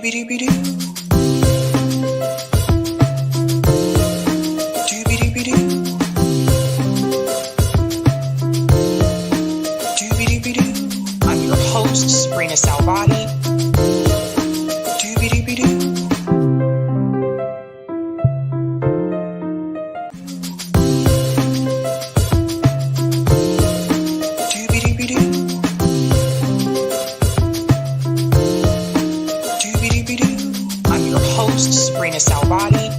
I'm your host, Sabrina Salvati. I'm your host, Sabrina Salvati.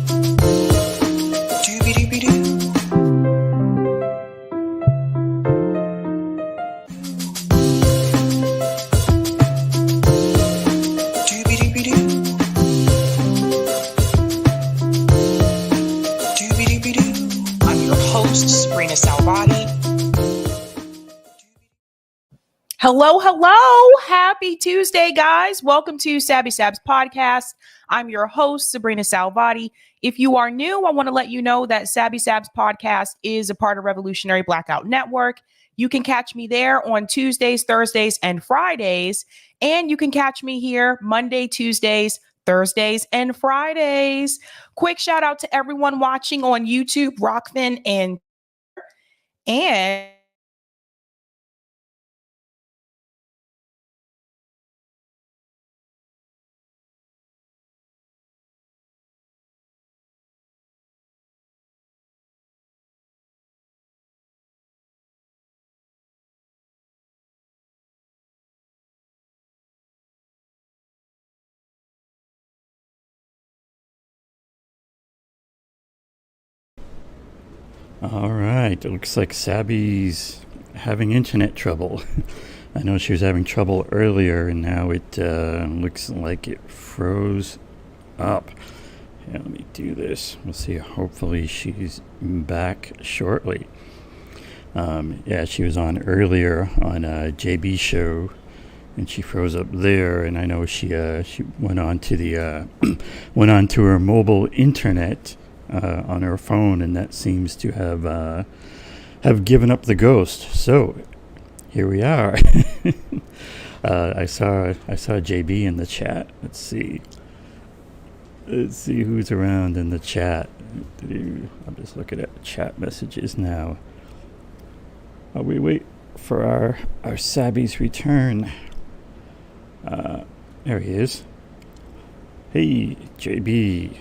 I'm your host, Sabrina Salvati. Hello, hello. Happy Tuesday, guys. Welcome to Sabby Sabs podcast. I'm your host, Sabrina Salvati. If you are new, I want to let you know that Sabby Sabs podcast is a part of Revolutionary Blackout Network. You can catch me there on Tuesdays, Thursdays, and Fridays. And you can catch me here Monday, Tuesdays, Thursdays, and Fridays. Quick shout out to everyone watching on YouTube, Rockfin, and All right, it looks like Sabby's having internet trouble. I know she was having trouble earlier, and now it looks like it froze up. Yeah, let me do this. We'll see. Hopefully she's back shortly. Yeah, she was on earlier on JB's show, and she froze up there. And I know she went on to the went on to her mobile internet on her phone, and that seems to have given up the ghost. So here we are. I saw JB in the chat. Let's see who's around in the chat. I'm just looking at the chat messages now. We wait for our Sabby's return. There he is. Hey, JB.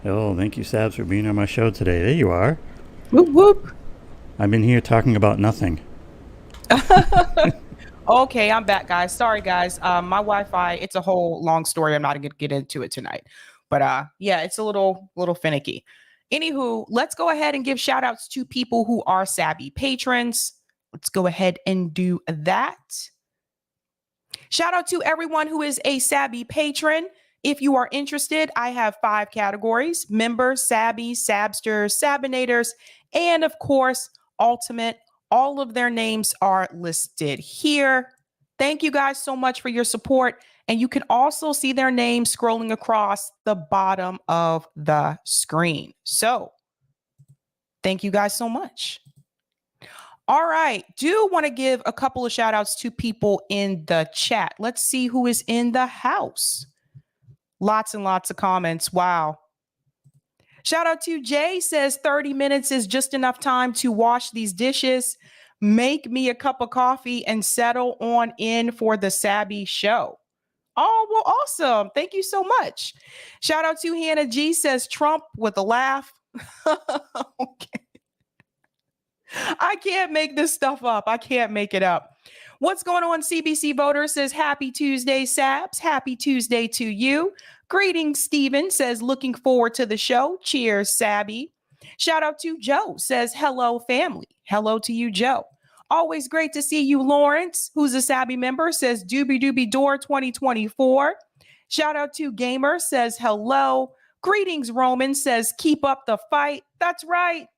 Oh, thank you, Sabs, for being on my show today. There you are. whoop, whoop. I've been here talking about nothing. Okay, I'm back, guys. Sorry, guys. My Wi-Fi, it's a whole long story. I'm not going to get into it tonight. But yeah, it's a little finicky. Anywho, let's go ahead and give shout outs to people who are Sabby patrons. Let's go ahead and do that. Shout out to everyone who is a Sabby patron. If you are interested, I have 5 categories: members, Sabby, Sabsters, Sabinators, and of course, Ultimate. All of their names are listed here. Thank you guys so much for your support. And you can also see their names scrolling across the bottom of the screen. So thank you guys so much. All right. Do want to give a couple of shout outs to people in the chat. Let's see who is in the house. Lots and lots of comments. Wow. Shout out to Jay, says 30 minutes is just enough time to wash these dishes, make me a cup of coffee, and settle on in for the Sabby show. Oh, well, awesome. Thank you so much. Shout out to Hannah G, says Trump with a laugh. Okay. I can't make this stuff up. I can't make it up. What's going on? CBC Voter says, happy Tuesday, Sabs. Happy Tuesday to you. Greetings, Steven, says, looking forward to the show. Cheers, Sabby. Shout out to Joe, says, hello, family. Hello to you, Joe. Always great to see you, Lawrence, who's a Sabby member, says, doobie doobie door 2024. Shout out to Gamer, says, hello. Greetings, Roman, says, keep up the fight. That's right.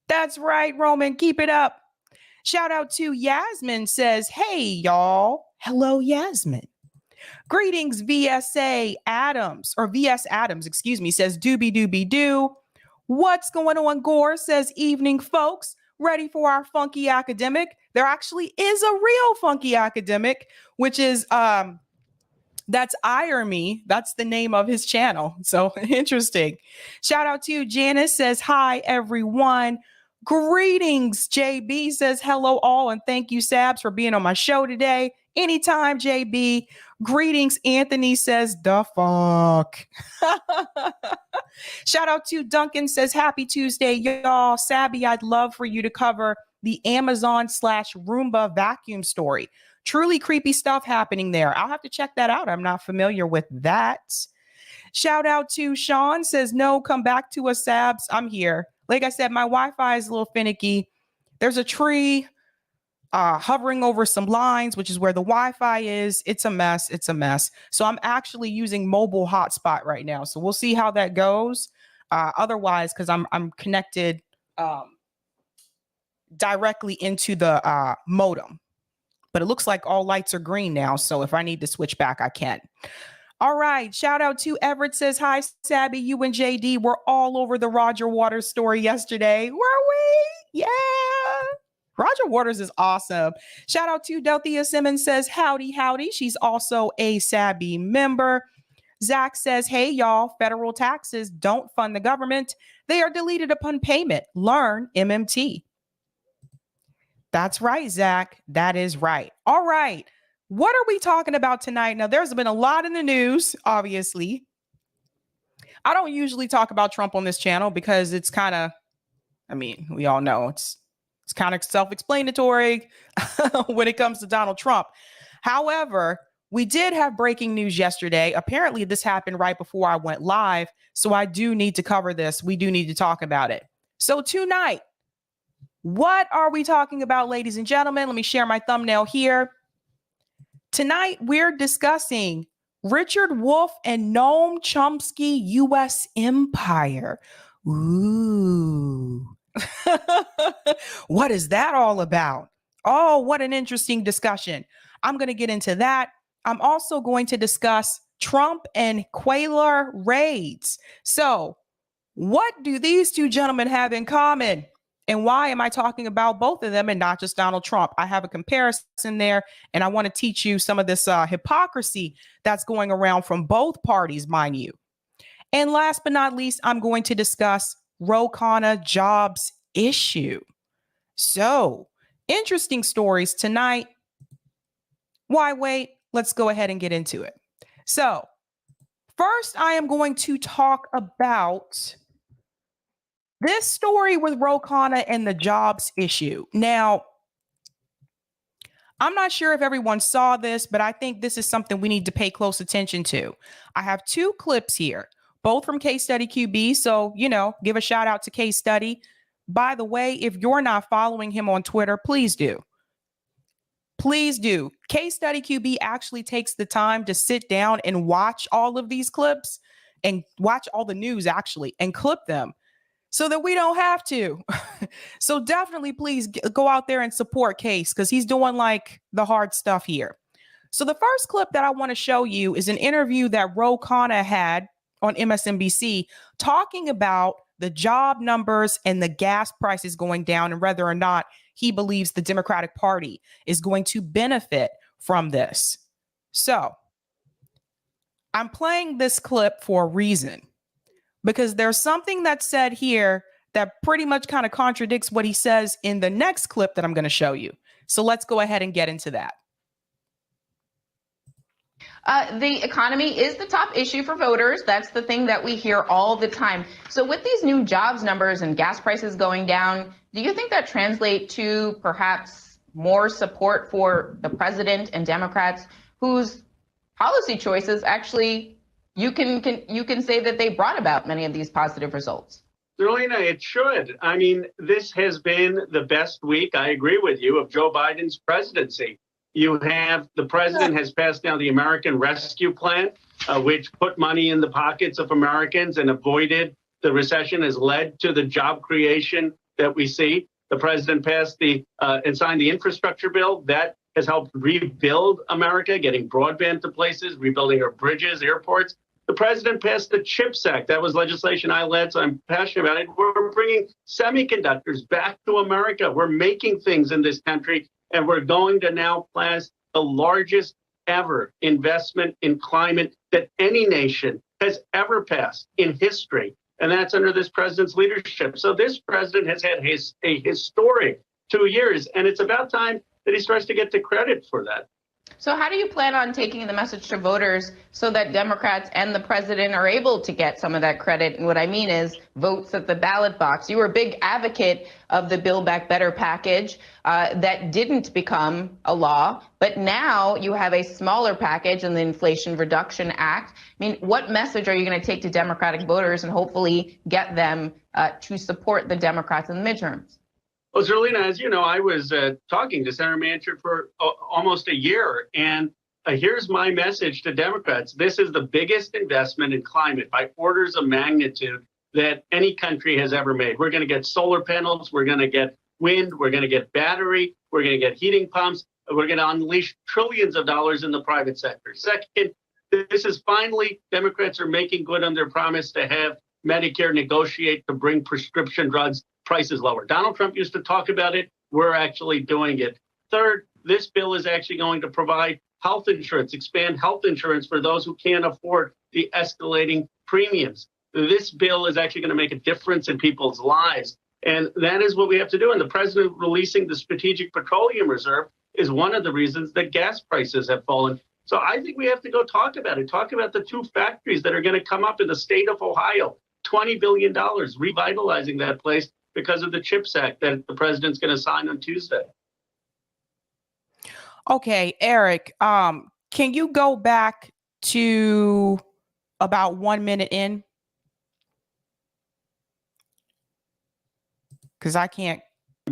That's right, Roman. Keep it up. Shout out to Yasmin, says, hey, y'all. Hello, Yasmin. Greetings, VSA Adams, or VS Adams, excuse me, says, doobie doobie doo. What's going on, Gore, says, evening, folks. Ready for our funky academic? There actually is a real funky academic, which is That's Irony. That's the name of his channel. So interesting. Shout out to you. Janice says, hi, everyone. Greetings. JB says, hello, all. And thank you, Sabs, for being on my show today. Anytime, JB. Greetings. Anthony says, the fuck. Shout out to Duncan says, happy Tuesday, y'all. Sabby, I'd love for you to cover the Amazon/Roomba vacuum story. Truly creepy stuff happening there. I'll have to check that out. I'm not familiar with that. Shout out to Sean says, no, come back to us, Sabs. I'm here. Like I said, my Wi-Fi is a little finicky. There's a tree hovering over some lines, which is where the Wi-Fi is. It's a mess. It's a mess. So I'm actually using mobile hotspot right now. So we'll see how that goes. Otherwise, because I'm connected directly into the modem. But it looks like all lights are green now. So if I need to switch back, I can. All right. Shout out to Everett says, hi, Sabby. You and JD were all over the Roger Waters story yesterday. Were we? Yeah. Roger Waters is awesome. Shout out to Delthea Simmons says, howdy, howdy. She's also a Sabby member. Zach says, hey, y'all, federal taxes don't fund the government. They are deleted upon payment. Learn MMT. That's right, Zach. That is right. All right. What are we talking about tonight? Now, there's been a lot in the news, obviously. I don't usually talk about Trump on this channel because it's kind of, I mean, we all know it's kind of self-explanatory when it comes to Donald Trump. However, we did have breaking news yesterday. Apparently, this happened right before I went live. So I do need to cover this. We do need to talk about it. So tonight, what are we talking about, ladies and gentlemen? Let me share my thumbnail here. Tonight, we're discussing Richard Wolff and Noam Chomsky U.S. Empire. Ooh. What is that all about? Oh, what an interesting discussion. I'm going to get into that. I'm also going to discuss Trump and Cuellar raids. So, what do these two gentlemen have in common? And why am I talking about both of them and not just Donald Trump? I have a comparison there, and I want to teach you some of this hypocrisy that's going around from both parties, mind you. And last but not least, I'm going to discuss Khanna jobs issue. So, interesting stories tonight. Why wait? Let's go ahead and get into it. So, first, I am going to talk about this story with Khanna and the jobs issue. Now, I'm not sure if everyone saw this, but I think this is something we need to pay close attention to. I have two clips here, both from Case Study QB. So, give a shout out to Case Study. By the way, if you're not following him on Twitter, please do. Please do. Case Study QB actually takes the time to sit down and watch all of these clips and watch all the news actually and clip them so that we don't have to. So definitely please go out there and support Case because he's doing like the hard stuff here. So the first clip that I want to show you is an interview that Khanna had on MSNBC talking about the job numbers and the gas prices going down and whether or not he believes the Democratic Party is going to benefit from this. So I'm playing this clip for a reason because there's something that's said here that pretty much kind of contradicts what he says in the next clip that I'm going to show you. So let's go ahead and get into that. The economy is the top issue for voters. That's the thing that we hear all the time. So with these new jobs numbers and gas prices going down, do you think that translate to perhaps more support for the president and Democrats whose policy choices actually you can say that they brought about many of these positive results? Darlena, it should. I mean, this has been the best week, I agree with you, of Joe Biden's presidency. You have the president has passed down the American Rescue Plan, which put money in the pockets of Americans and avoided the recession, has led to the job creation that we see. The president passed and signed the infrastructure bill that has helped rebuild America, getting broadband to places, rebuilding our bridges, airports. The president passed the CHIPS Act. That was legislation I led, so I'm passionate about it. We're bringing semiconductors back to America. We're making things in this country, and we're going to now pass the largest ever investment in climate that any nation has ever passed in history. And that's under this president's leadership. So this president has had a historic 2 years, and it's about time that he starts to get the credit for that. So how do you plan on taking the message to voters so that Democrats and the president are able to get some of that credit? And what I mean is votes at the ballot box. You were a big advocate of the Build Back Better package that didn't become a law, but now you have a smaller package in the Inflation Reduction Act. I mean, what message are you going to take to Democratic voters and hopefully get them to support the Democrats in the midterms? Well, Zerlina, as you know, I was talking to Senator Manchin for almost a year, and here's my message to Democrats. This is the biggest investment in climate by orders of magnitude that any country has ever made. We're going to get solar panels, we're going to get wind, we're going to get battery, we're going to get heating pumps, we're going to unleash trillions of dollars in the private sector. Second, this is finally, Democrats are making good on their promise to have Medicare negotiate to bring prescription drugs prices lower. Donald Trump used to talk about it. We're actually doing it. Third, this bill is actually going to provide health insurance, expand health insurance for those who can't afford the escalating premiums. This bill is actually going to make a difference in people's lives. And that is what we have to do. And the president releasing the Strategic Petroleum Reserve is one of the reasons that gas prices have fallen. So I think we have to go talk about it. Talk about the two factories that are going to come up in the state of Ohio. $20 billion, revitalizing that place because of the CHIPS Act that the president's going to sign on Tuesday. Okay, Eric, can you go back to about 1 minute in? Because I can't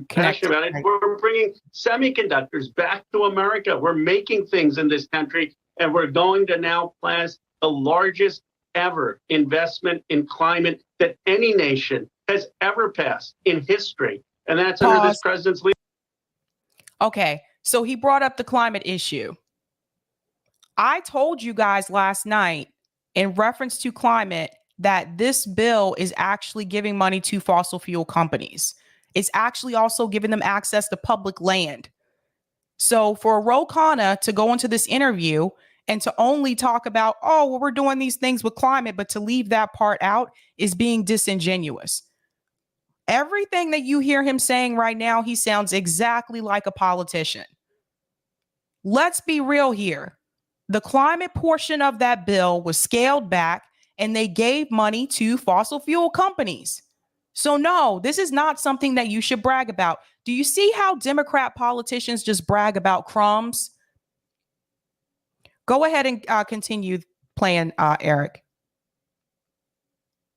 connect. About it. We're bringing semiconductors back to America. We're making things in this country, and we're going to now plan the largest ever investment in climate that any nation has ever passed in history. And that's under this president's leadership. Okay, so he brought up the climate issue. I told you guys last night in reference to climate that this bill is actually giving money to fossil fuel companies. It's actually also giving them access to public land. So for Khanna to go into this interview and to only talk about, oh, well, we're doing these things with climate, but to leave that part out is being disingenuous. Everything that you hear him saying right now, he sounds exactly like a politician. Let's be real here. The climate portion of that bill was scaled back and they gave money to fossil fuel companies. So no, this is not something that you should brag about. Do you see how Democrat politicians just brag about crumbs? Go ahead and continue playing, Eric.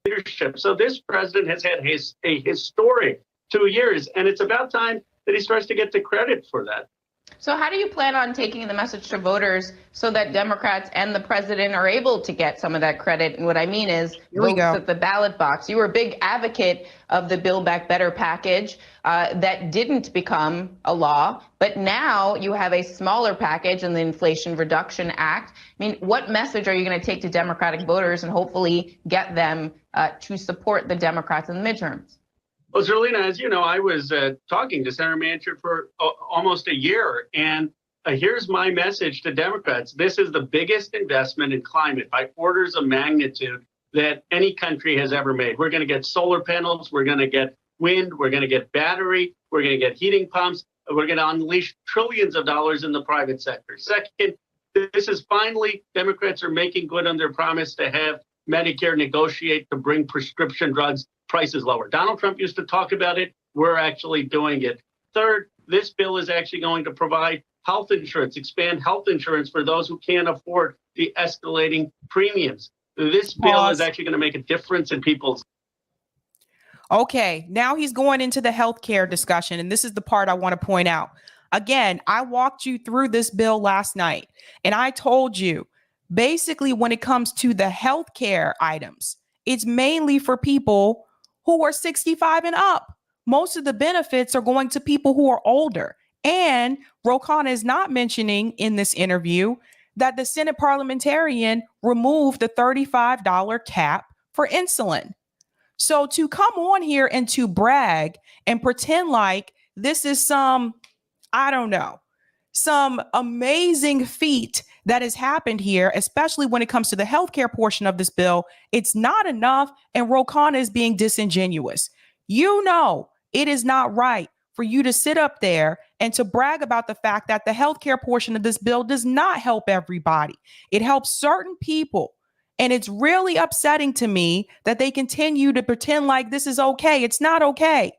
Leadership. So this president has had a historic 2 years, and it's about time that he starts to get the credit for that. So how do you plan on taking the message to voters so that Democrats and the president are able to get some of that credit? And what I mean is votes at the ballot box. You were a big advocate of the Build Back Better package that didn't become a law, but now you have a smaller package in the Inflation Reduction Act. I mean, what message are you going to take to Democratic voters and hopefully get them to support the Democrats in the midterms? Well, Zerlina, as you know, I was talking to Senator Manchin for almost a year, and here's my message to Democrats. This is the biggest investment in climate by orders of magnitude that any country has ever made. We're going to get solar panels, we're going to get wind, we're going to get battery, we're going to get heating pumps, we're going to unleash trillions of dollars in the private sector. Second, this is finally, Democrats are making good on their promise to have Medicare negotiate to bring prescription drugs prices lower. Donald Trump used to talk about it. We're actually doing it. Third, this bill is actually going to provide health insurance, expand health insurance for those who can't afford the escalating premiums. This bill is actually going to make a difference in people's. Okay, now he's going into the healthcare discussion, and this is the part I want to point out. Again, I walked you through this bill last night, and I told you, basically, when it comes to the healthcare items, it's mainly for people who are 65 and up. Most of the benefits are going to people who are older. And Khanna is not mentioning in this interview that the Senate parliamentarian removed the $35 cap for insulin. So to come on here and to brag and pretend like this is some, I don't know, some amazing feat that has happened here, especially when it comes to the healthcare portion of this bill. It's not enough, and Ro Khanna is being disingenuous. You know, it is not right for you to sit up there and to brag about the fact that the healthcare portion of this bill does not help everybody. It helps certain people. And it's really upsetting to me that they continue to pretend like this is okay. It's not okay.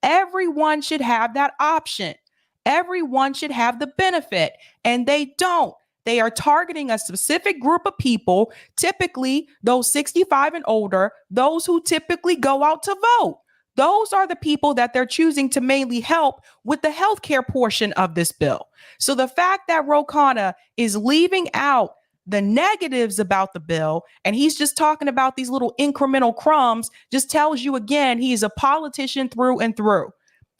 Everyone should have that option. Everyone should have the benefit, and they don't. They are targeting a specific group of people, typically those 65 and older, those who typically go out to vote. Those are the people that they're choosing to mainly help with the healthcare portion of this bill. So the fact that Ro Khanna is leaving out the negatives about the bill, and he's just talking about these little incremental crumbs, just tells you again, he is a politician through and through.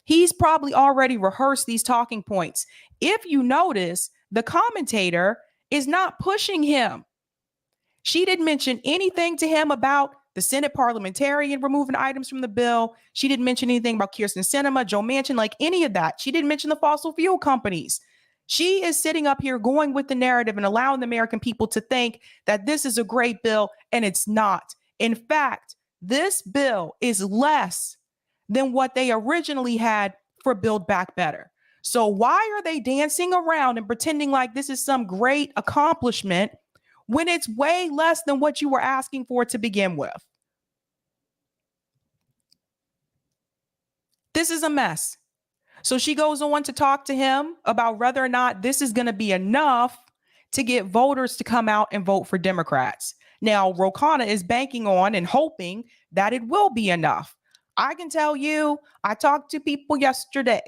He's probably already rehearsed these talking points. If you notice, the commentator is not pushing him. She didn't mention anything to him about the Senate parliamentarian removing items from the bill. She didn't mention anything about Kyrsten Sinema, Joe Manchin, like any of that. She didn't mention the fossil fuel companies. She is sitting up here going with the narrative and allowing the American people to think that this is a great bill, and it's not. In fact, this bill is less than what they originally had for Build Back Better. So why are they dancing around and pretending like this is some great accomplishment when it's way less than what you were asking for to begin with? This is a mess. So she goes on to talk to him about whether or not this is going to be enough to get voters to come out and vote for Democrats. Now, Ro Khanna is banking on and hoping that it will be enough. I can tell you, I talked to people yesterday.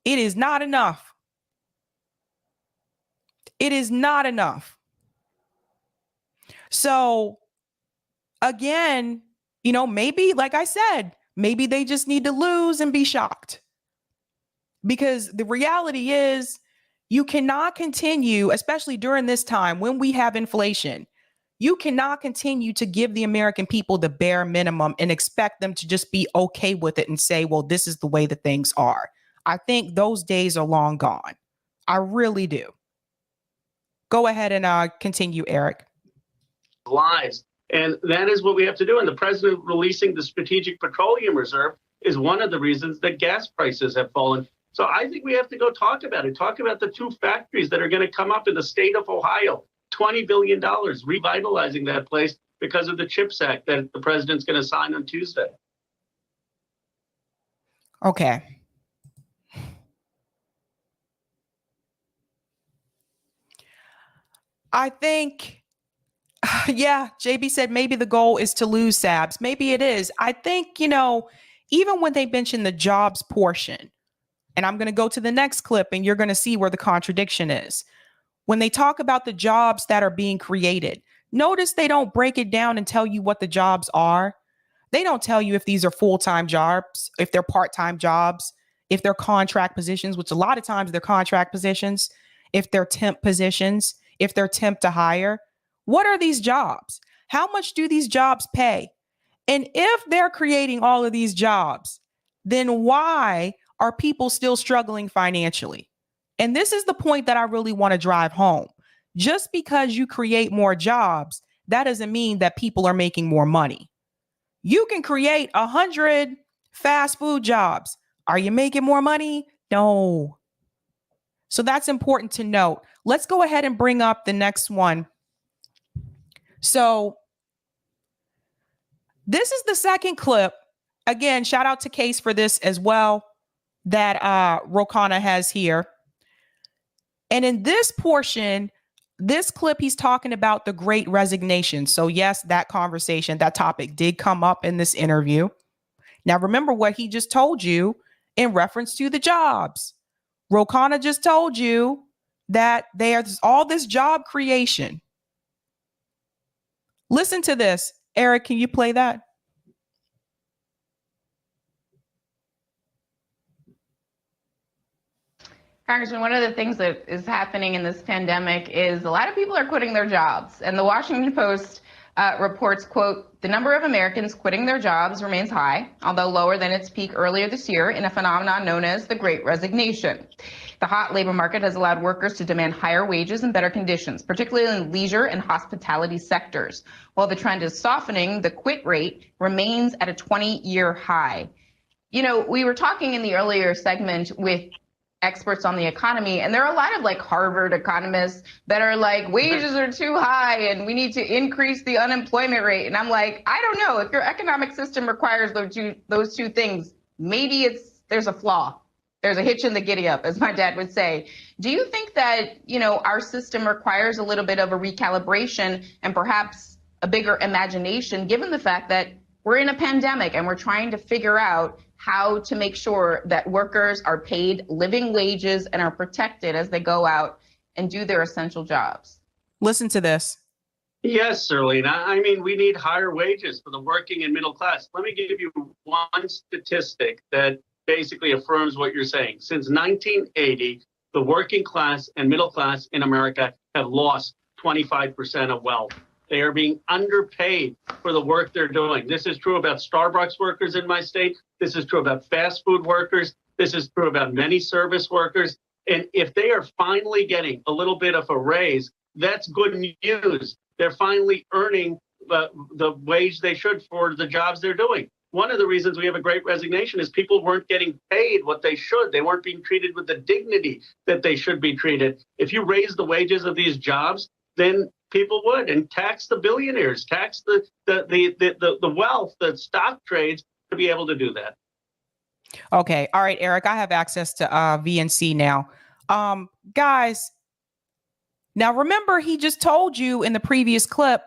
It is not enough. It is not enough. So again, you know, maybe, like I said, maybe they just need to lose and be shocked. Because the reality is, you cannot continue, especially during this time when we have inflation, you cannot continue to give the American people the bare minimum and expect them to just be okay with it and say, well, this is the way that things are. I think those days are long gone. I really do. Go ahead and continue, Eric. Lies. And that is what we have to do. And the president releasing the Strategic Petroleum Reserve is one of the reasons that gas prices have fallen. So I think we have to go talk about it. Talk about the two factories that are going to come up in the state of Ohio. $20 billion, revitalizing that place because of the CHIPS Act that the president's going to sign on Tuesday. Okay. I think, yeah, JB said maybe the goal is to lose Sabs. Maybe it is. I think, you know, even when they mention the jobs portion, and I'm going to go to the next clip and you're going to see where the contradiction is. When they talk about the jobs that are being created, notice they don't break it down and tell you what the jobs are. They don't tell you if these are full-time jobs, if they're part-time jobs, if they're contract positions, which a lot of times they're contract positions, if they're temp positions, if they're temp to hire. What are these jobs? How much do these jobs pay? And if they're creating all of these jobs, then why are people still struggling financially? And this is the point that I really want to drive home. Just because you create more jobs, that doesn't mean that people are making more money. You can create 100 fast food jobs. Are you making more money? No. So that's important to note. Let's go ahead and bring up the next one. So this is the second clip. Again, shout out to Case for this as well, that Ro Khanna has here. And in this portion, this clip, he's talking about the Great Resignation. So yes, that conversation, that topic did come up in this interview. Now, remember what he just told you in reference to the jobs. Ro Khanna just told you that there's all this job creation. Listen to this. Eric, can you play that? Congressman, one of the things that is happening in this pandemic is a lot of people are quitting their jobs. And the Washington Post reports, quote, the number of Americans quitting their jobs remains high, although lower than its peak earlier this year in a phenomenon known as the Great Resignation. The hot labor market has allowed workers to demand higher wages and better conditions, particularly in leisure and hospitality sectors. While the trend is softening, the quit rate remains at a 20-year high. You know, we were talking in the earlier segment with experts on the economy, and there are a lot of like Harvard economists that are like, wages are too high and we need to increase the unemployment rate. And I'm like, I don't know, if your economic system requires those two things, maybe there's a flaw. There's a hitch in the giddy up, as my dad would say. Do you think that, you know, our system requires a little bit of a recalibration and perhaps a bigger imagination, given the fact that we're in a pandemic and we're trying to figure out how to make sure that workers are paid living wages and are protected as they go out and do their essential jobs? Listen to this. Yes, Serlene. I mean, we need higher wages for the working and middle class. Let me give you one statistic that basically affirms what you're saying. Since 1980, the working class and middle class in America have lost 25% of wealth. They are being underpaid for the work they're doing. This is true about Starbucks workers in my state. This is true about fast food workers. This is true about many service workers. And if they are finally getting a little bit of a raise, that's good news. They're finally earning the wage they should for the jobs they're doing. One of the reasons we have a great resignation is people weren't getting paid what they should. They weren't being treated with the dignity that they should be treated. If you raise the wages of these jobs, then people would, and tax the billionaires, tax the wealth, the stock trades to be able to do that. Okay. All right, Eric, I have access to VNC now. Guys, now remember, he just told you in the previous clip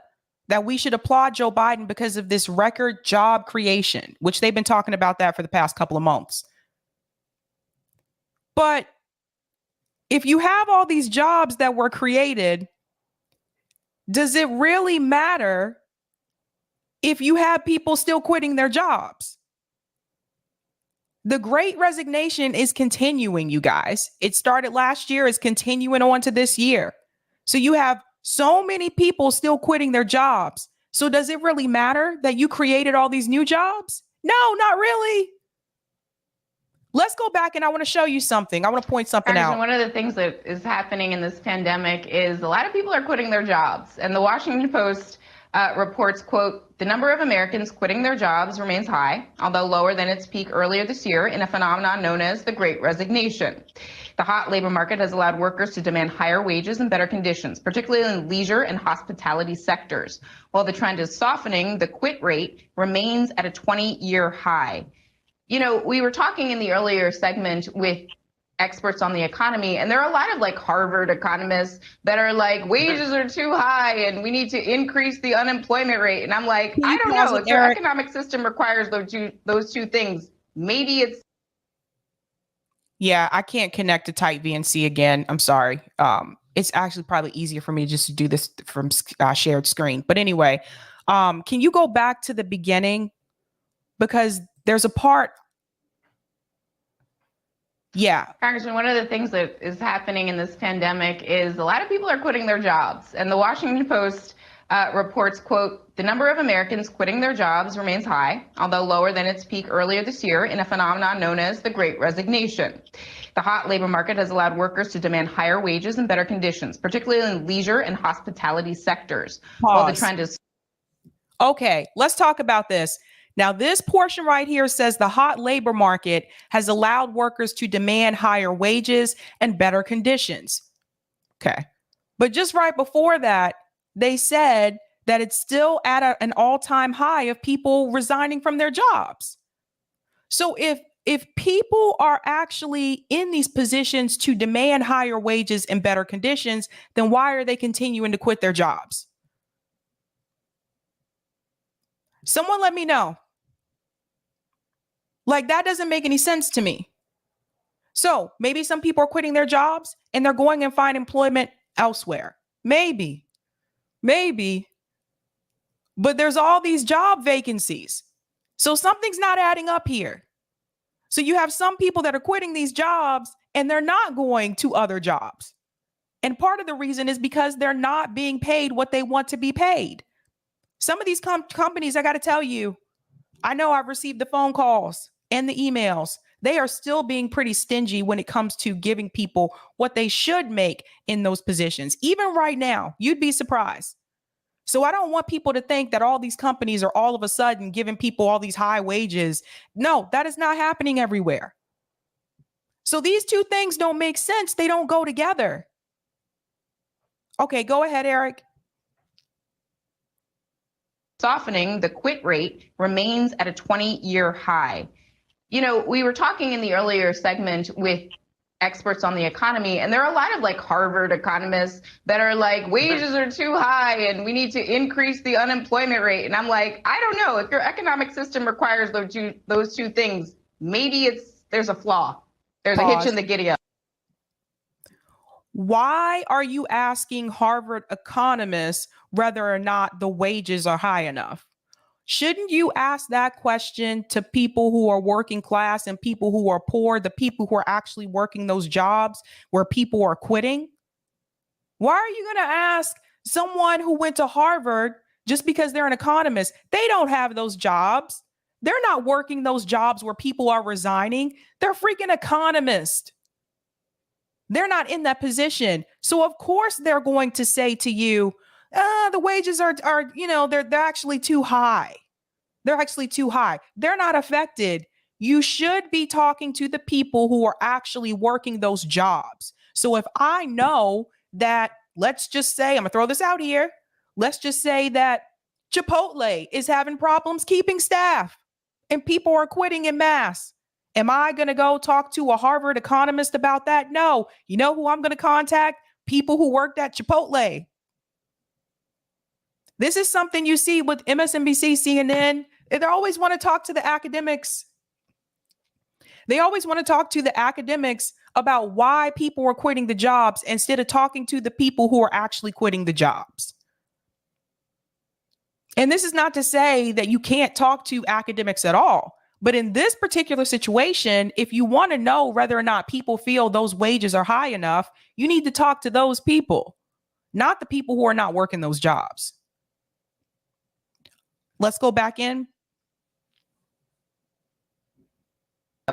that we should applaud Joe Biden because of this record job creation, which they've been talking about that for the past couple of months. But if you have all these jobs that were created, does it really matter if you have people still quitting their jobs? The Great Resignation is continuing, you guys. It started last year, it's continuing on to this year. So you have so many people still quitting their jobs. So does it really matter that you created all these new jobs? No, not really. Let's go back and I want to show you something. I want to point something out. One of the things that is happening in this pandemic is a lot of people are quitting their jobs. And the Washington Post reports, quote, the number of Americans quitting their jobs remains high, although lower than its peak earlier this year in a phenomenon known as the Great Resignation. The hot labor market has allowed workers to demand higher wages and better conditions, particularly in leisure and hospitality sectors. While the trend is softening, the quit rate remains at a 20-year high. You know, we were talking in the earlier segment with experts on the economy, and there are a lot of like Harvard economists that are like, wages are too high and we need to increase the unemployment rate. And I'm like, I don't know, if your economic system requires those two things, maybe it's. Yeah, I can't connect to type VNC again. I'm sorry. It's actually probably easier for me just to do this from shared screen. But anyway, can you go back to the beginning? Because there's a part. Yeah. Congressman, one of the things that is happening in this pandemic is a lot of people are quitting their jobs. And the Washington Post reports, quote, the number of Americans quitting their jobs remains high, although lower than its peak earlier this year in a phenomenon known as the Great Resignation. The hot labor market has allowed workers to demand higher wages and better conditions, particularly in leisure and hospitality sectors. While the trend is. Okay, let's talk about this. Now, this portion right here says the hot labor market has allowed workers to demand higher wages and better conditions. Okay. But just right before that, they said that it's still at an all-time high of people resigning from their jobs. So if people are actually in these positions to demand higher wages and better conditions, then why are they continuing to quit their jobs? Someone let me know. Like, that doesn't make any sense to me. So maybe some people are quitting their jobs and they're going and find employment elsewhere. Maybe. But there's all these job vacancies. So something's not adding up here. So you have some people that are quitting these jobs and they're not going to other jobs. And part of the reason is because they're not being paid what they want to be paid. Some of these companies, I got to tell you, I know I've received the phone calls and the emails. They are still being pretty stingy when it comes to giving people what they should make in those positions. Even right now, you'd be surprised. So I don't want people to think that all these companies are all of a sudden giving people all these high wages. No, that is not happening everywhere. So these two things don't make sense. They don't go together. Okay, go ahead, Eric. Softening, the quit rate remains at a 20-year high. You know, we were talking in the earlier segment with experts on the economy, and there are a lot of like Harvard economists that are like, wages are too high and we need to increase the unemployment rate. And I'm like, I don't know, if your economic system requires those two things, maybe there's a flaw. There's a hitch in the giddy up. Why are you asking Harvard economists whether or not the wages are high enough? Shouldn't you ask that question to people who are working class and people who are poor, the people who are actually working those jobs where people are quitting? Why are you going to ask someone who went to Harvard just because they're an economist? They don't have those jobs. They're not working those jobs where people are resigning. They're freaking economists. They're not in that position. So of course they're going to say to you, the wages are they're actually too high. They're actually too high. They're not affected. You should be talking to the people who are actually working those jobs. So if I know that, let's just say, I'm gonna throw this out here. Let's just say that Chipotle is having problems keeping staff and people are quitting en masse. Am I going to go talk to a Harvard economist about that? No. You know who I'm going to contact? People who worked at Chipotle. This is something you see with MSNBC, CNN. They always want to talk to the academics. They always want to talk to the academics about why people are quitting the jobs instead of talking to the people who are actually quitting the jobs. And this is not to say that you can't talk to academics at all. But in this particular situation, if you want to know whether or not people feel those wages are high enough, you need to talk to those people, not the people who are not working those jobs. Let's go back in.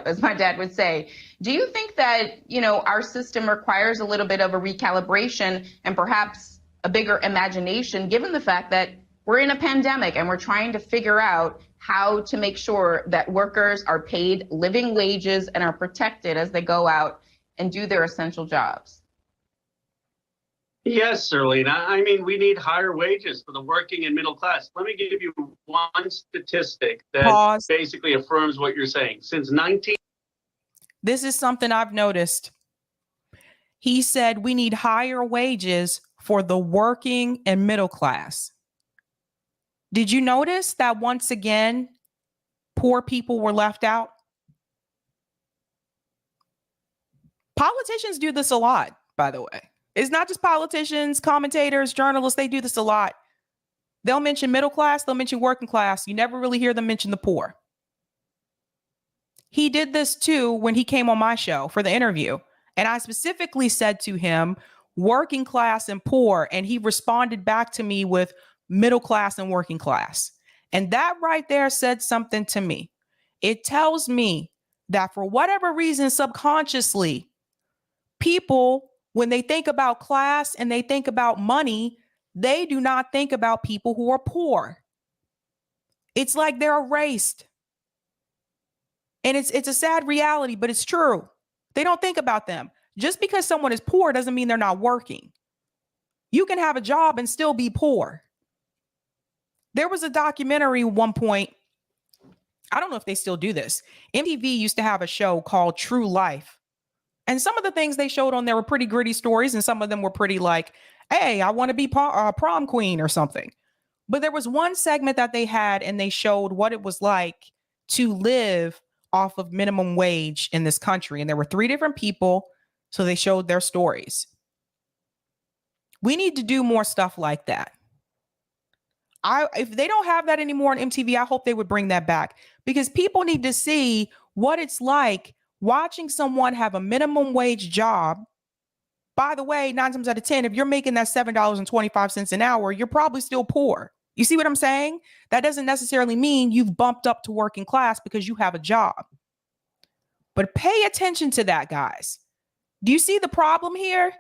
As my dad would say, do you think that, our system requires a little bit of a recalibration and perhaps a bigger imagination, given the fact that we're in a pandemic and we're trying to figure out how to make sure that workers are paid living wages and are protected as they go out and do their essential jobs? Yes, Serlene. I mean, we need higher wages for the working and middle class. Let me give you one statistic that basically affirms what you're saying. This is something I've noticed. He said we need higher wages for the working and middle class. Did you notice that once again, poor people were left out? Politicians do this a lot, by the way. It's not just politicians, commentators, journalists. They do this a lot. They'll mention middle class. They'll mention working class. You never really hear them mention the poor. He did this too when he came on my show for the interview. And I specifically said to him, working class and poor. And he responded back to me with middle class and working class. And that right there said something to me. It tells me that for whatever reason, subconsciously, people, when they think about class and they think about money, they do not think about people who are poor. It's like they're erased. And it's a sad reality, but it's true. They don't think about them. Just because someone is poor doesn't mean they're not working. You can have a job and still be poor. There was a documentary at one point. I don't know if they still do this. MTV used to have a show called True Life. And some of the things they showed on there were pretty gritty stories. And some of them were pretty like, hey, I want to be prom queen or something. But there was one segment that they had and they showed what it was like to live off of minimum wage in this country. And there were 3 different people. So they showed their stories. We need to do more stuff like that. If they don't have that anymore on MTV, I hope they would bring that back, because people need to see what it's like watching someone have a minimum wage job. By the way, 9 times out of 10, if you're making that $7.25 an hour, you're probably still poor. You see what I'm saying? That doesn't necessarily mean you've bumped up to working class because you have a job. But pay attention to that, guys. Do you see the problem here?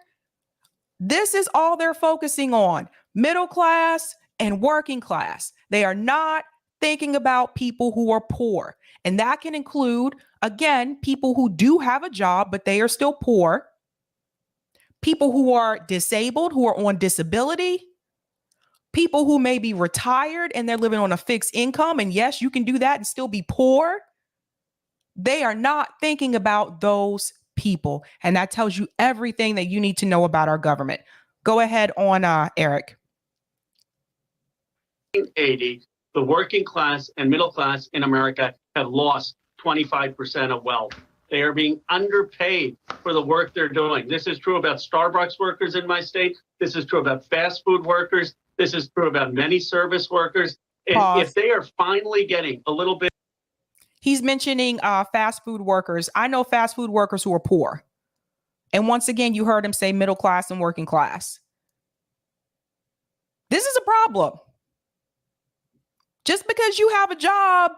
This is all they're focusing on, middle class and working class. They are not thinking about people who are poor. And that can include, again, people who do have a job, but they are still poor. People who are disabled, who are on disability. People who may be retired and they're living on a fixed income. And yes, you can do that and still be poor. They are not thinking about those people. And that tells you everything that you need to know about our government. Go ahead on, Eric. 1980, the working class and middle class in America have lost 25% of wealth. They are being underpaid for the work they're doing. This is true about Starbucks workers in my state. This is true about fast food workers. This is true about many service workers. And if they are finally getting a little bit. He's mentioning fast food workers. I know fast food workers who are poor. And once again, you heard him say middle class and working class. This is a problem. Just because you have a job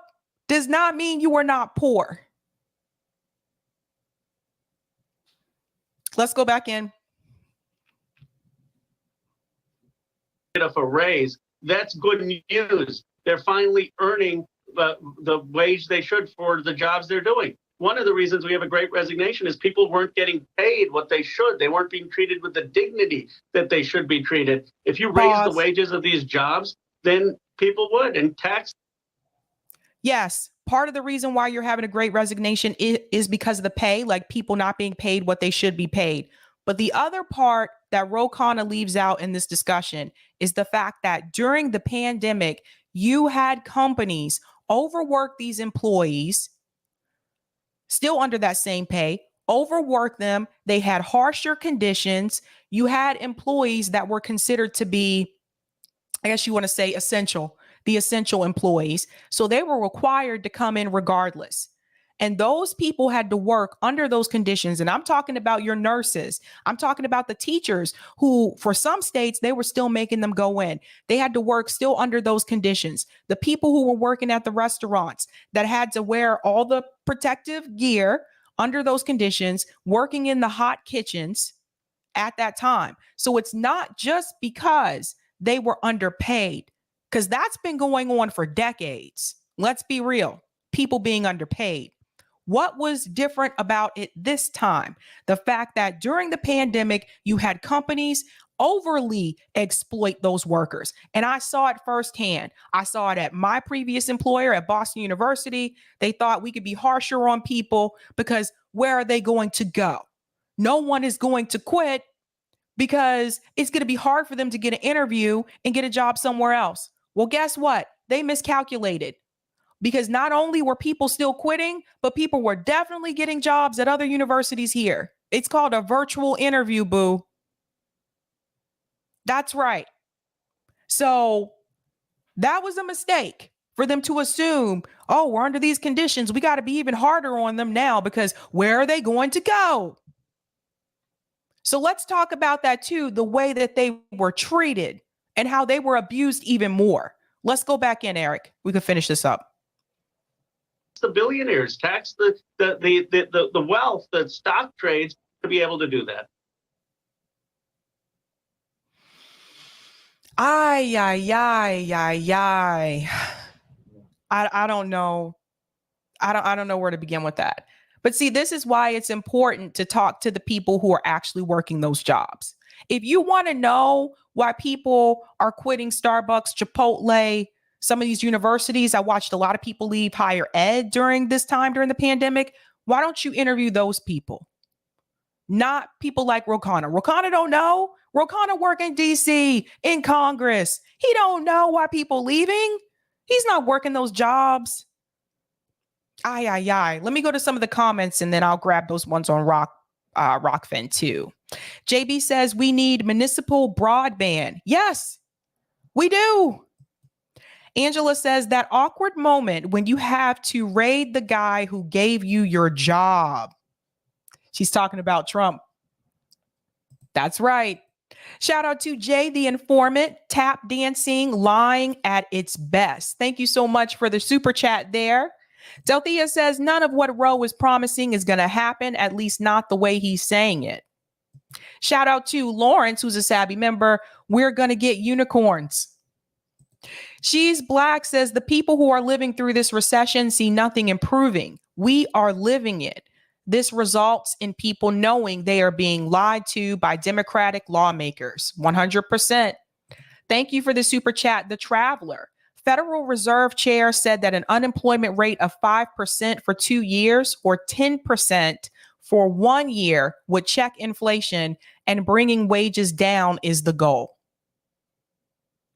does not mean you are not poor. Let's go back in. Of a raise, that's good news. They're finally earning the wage they should for the jobs they're doing. One of the reasons we have a great resignation is people weren't getting paid what they should. They weren't being treated with the dignity that they should be treated. If you raise the wages of these jobs, then people would, and tax. Yes, part of the reason why you're having a great resignation is because of the pay, like people not being paid what they should be paid. But the other part that Khanna leaves out in this discussion is the fact that during the pandemic, you had companies overwork these employees, still under that same pay, overwork them. They had harsher conditions. You had employees that were considered to be, I guess you want to say, essential, the essential employees. So they were required to come in regardless. And those people had to work under those conditions. And I'm talking about your nurses. I'm talking about the teachers who, for some states, they were still making them go in. They had to work still under those conditions. The people who were working at the restaurants that had to wear all the protective gear under those conditions, working in the hot kitchens at that time. So it's not just because they were underpaid, because that's been going on for decades. Let's be real. People being underpaid. What was different about it this time? The fact that during the pandemic, you had companies overly exploit those workers. And I saw it firsthand. I saw it at my previous employer at Boston University. They thought we could be harsher on people because where are they going to go? No one is going to quit because it's going to be hard for them to get an interview and get a job somewhere else. Well, guess what? They miscalculated. Because not only were people still quitting, but people were definitely getting jobs at other universities here. It's called a virtual interview, boo. That's right. So that was a mistake for them to assume, oh, we're under these conditions. We got to be even harder on them now because where are they going to go? So let's talk about that too, the way that they were treated and how they were abused even more. Let's go back in, Eric. We can finish this up. The billionaires, tax the wealth, the stock trades to be able to do that. I don't know. I don't know where to begin with that. But see, this is why it's important to talk to the people who are actually working those jobs. If you want to know why people are quitting Starbucks, Chipotle, some of these universities, I watched a lot of people leave higher ed during this time, during the pandemic. Why don't you interview those people? Not people like Khanna. Khanna don't know. Khanna work in DC, in Congress. He don't know why people leaving. He's not working those jobs. Let me go to some of the comments and then I'll grab those ones on Rockfin too. JB says we need municipal broadband. Yes, we do. Angela says that awkward moment when you have to raid the guy who gave you your job. She's talking about Trump. That's right. Shout out to Jay, the informant, tap dancing, lying at its best. Thank you so much for the super chat there. Delthea says none of what Roe is promising is going to happen, at least not the way he's saying it. Shout out to Lawrence, who's a Sabby member. We're going to get unicorns. She's Black says the people who are living through this recession see nothing improving. We are living it. This results in people knowing they are being lied to by Democratic lawmakers. 100%. Thank you for the super chat, The Traveler. Federal Reserve Chair said that an unemployment rate of 5% for 2 years or 10% for 1 year would check inflation, and bringing wages down is the goal.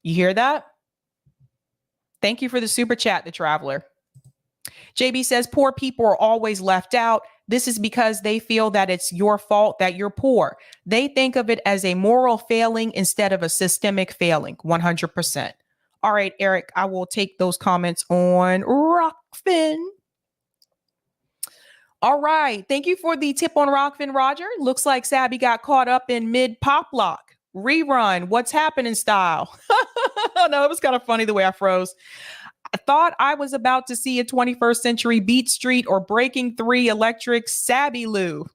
You hear that? Thank you for the super chat, The Traveler. JB says poor people are always left out. This is because they feel that it's your fault that you're poor. They think of it as a moral failing instead of a systemic failing. 100%. All right, Eric, I will take those comments on Rockfin. All right. Thank you for the tip on Rockfin, Roger. Looks like Sabby got caught up in mid pop lock. Rerun. What's happening style? No, it was kind of funny the way I froze. I thought I was about to see a 21st century Beat Street or Breaking 3 electric Sabby Lou.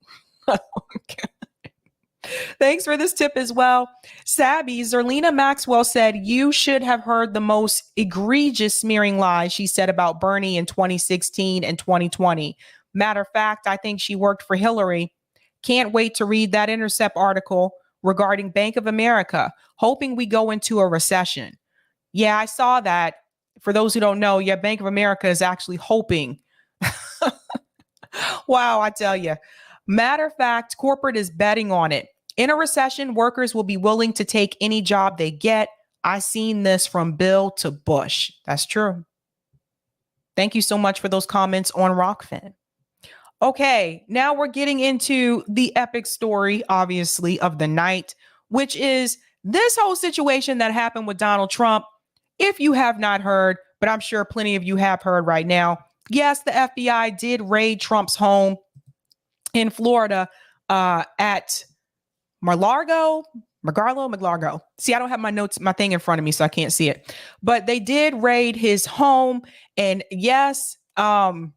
Thanks for this tip as well. Sabby, Zerlina Maxwell said, you should have heard the most egregious smearing lies she said about Bernie in 2016 and 2020. Matter of fact, I think she worked for Hillary. Can't wait to read that Intercept article regarding Bank of America, hoping we go into a recession. Yeah, I saw that. For those who don't know, yeah, Bank of America is actually hoping. Wow, I tell you. Matter of fact, corporate is betting on it. In a recession, workers will be willing to take any job they get. I seen this from Bill to Bush. That's true. Thank you so much for those comments on Rockfin. Okay, now we're getting into the epic story, obviously, of the night, which is this whole situation that happened with Donald Trump. If you have not heard, but I'm sure plenty of you have heard right now, yes, the FBI did raid Trump's home in Florida at Mar-a-Lago. See, I don't have my notes, my thing in front of me, so I can't see it. But they did raid his home. And yes, I'm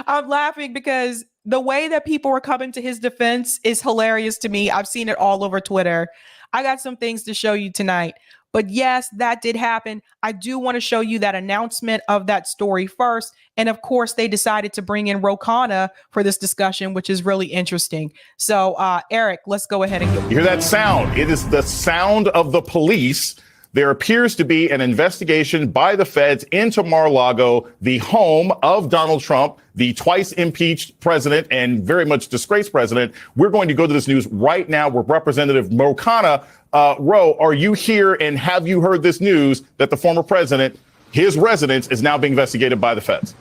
laughing because the way that people are coming to his defense is hilarious to me. I've seen it all over Twitter. I got some things to show you tonight. But yes, that did happen. I do want to show you that announcement of that story first. And of course, they decided to bring in Khanna for this discussion, which is really interesting. So, Eric, let's go ahead and go. You hear that sound? It is the sound of the police. There appears to be an investigation by the feds into Mar-a-Lago, the home of Donald Trump, the twice impeached president and very much disgraced president. We're going to go to this news right now with Representative Khanna. Ro, are you here and have you heard this news that the former president, his residence, is now being investigated by the feds?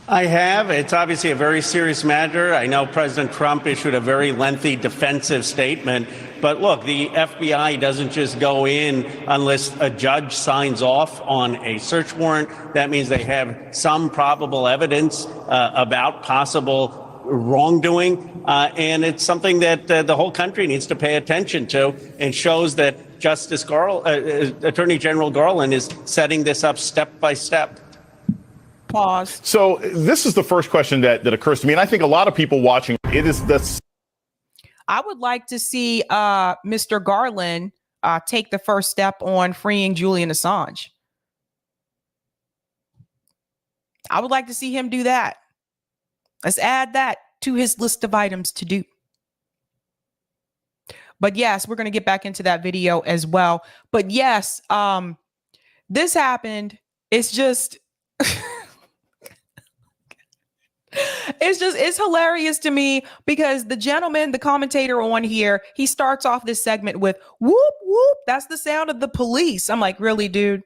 I have. It's obviously a very serious matter. I know President Trump issued a very lengthy defensive statement. But look, the FBI doesn't just go in unless a judge signs off on a search warrant. That means they have some probable evidence about possible wrongdoing. And it's something that the whole country needs to pay attention to, and shows that Attorney General Garland is setting this up step by step. Pause. So this is the first question that occurs to me, and I think a lot of people watching, it is the... I would like to see Mr. Garland take the first step on freeing Julian Assange. I would like to see him do that. Let's add that to his list of items to do. But yes, we're going to get back into that video as well. But yes, this happened. It's just... It's hilarious to me because the gentleman, the commentator on here, he starts off this segment with whoop, whoop. That's the sound of the police. I'm like, really, dude?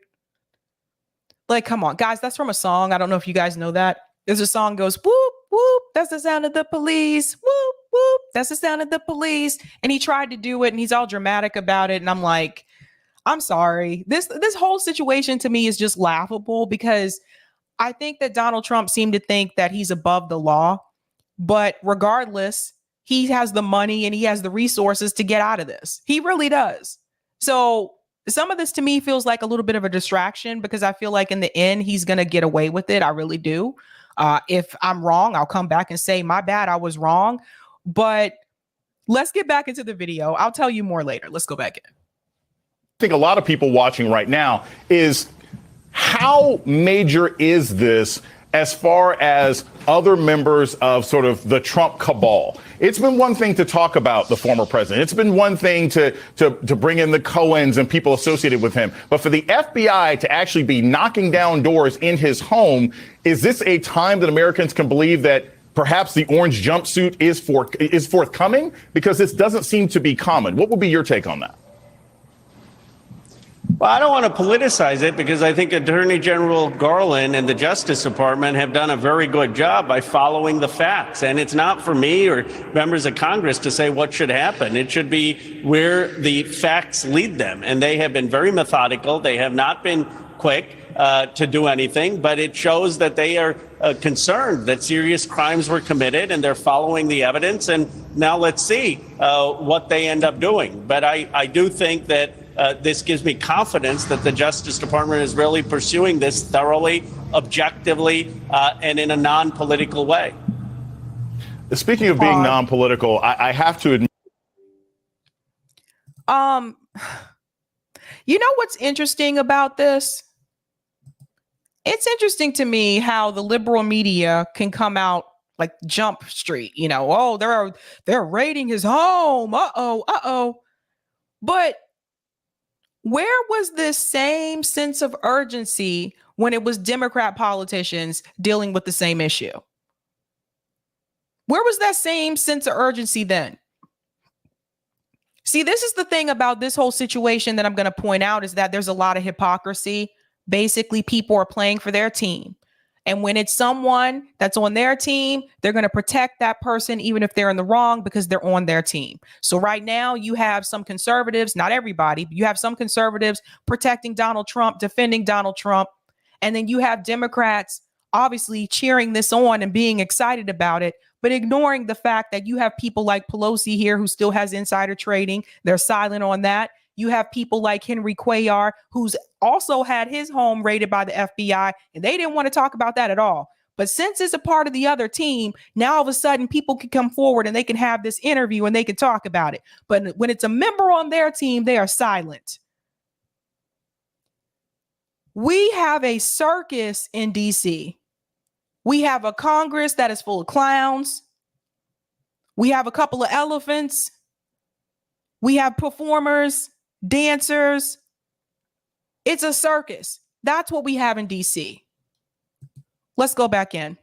Like, come on, guys. That's from a song. I don't know if you guys know that. There's a song goes whoop, whoop. That's the sound of the police. Whoop, whoop. That's the sound of the police. And he tried to do it and he's all dramatic about it. And I'm like, I'm sorry. This whole situation to me is just laughable because I think that Donald Trump seemed to think that he's above the law, but regardless, he has the money and he has the resources to get out of this. He really does. So some of this to me feels like a little bit of a distraction because I feel like in the end, he's going to get away with it. I really do. If I'm wrong, I'll come back and say, my bad, I was wrong. But let's get back into the video. I'll tell you more later. Let's go back in. I think a lot of people watching right now is how major is this as far as other members of sort of the Trump cabal? It's been one thing to talk about the former president. It's been one thing to bring in the Cohens and people associated with him. But for the FBI to actually be knocking down doors in his home, is this a time that Americans can believe that perhaps the orange jumpsuit is forthcoming? Because this doesn't seem to be common. What would be your take on that? Well, I don't want to politicize it because I think Attorney General Garland and the Justice Department have done a very good job by following the facts. And it's not for me or members of Congress to say what should happen. It should be where the facts lead them. And they have been very methodical. They have not been quick to do anything, but it shows that they are concerned that serious crimes were committed and they're following the evidence. And now let's see what they end up doing. But I do think that this gives me confidence that the Justice Department is really pursuing this thoroughly, objectively, and in a non-political way. Speaking of being non-political, I have to admit. You know what's interesting about this? It's interesting to me how the liberal media can come out like Jump Street, you know, oh, they're raiding his home. But where was this same sense of urgency when it was Democrat politicians dealing with the same issue? Where was that same sense of urgency then? See, this is the thing about this whole situation that I'm going to point out is that there's a lot of hypocrisy. Basically, people are playing for their team. And when it's someone that's on their team, they're going to protect that person, even if they're in the wrong, because they're on their team. So right now you have some conservatives, not everybody, but you have some conservatives protecting Donald Trump, defending Donald Trump. And then you have Democrats obviously cheering this on and being excited about it, but ignoring the fact that you have people like Pelosi here who still has insider trading. They're silent on that. You have people like Henry Cuellar, who's also had his home raided by the FBI, and they didn't want to talk about that at all. But since it's a part of the other team, now all of a sudden people can come forward and they can have this interview and they can talk about it. But when it's a member on their team, they are silent. We have a circus in DC. We have a Congress that is full of clowns. We have a couple of elephants. We have performers, dancers. It's a circus. That's what we have in DC. Let's go back in.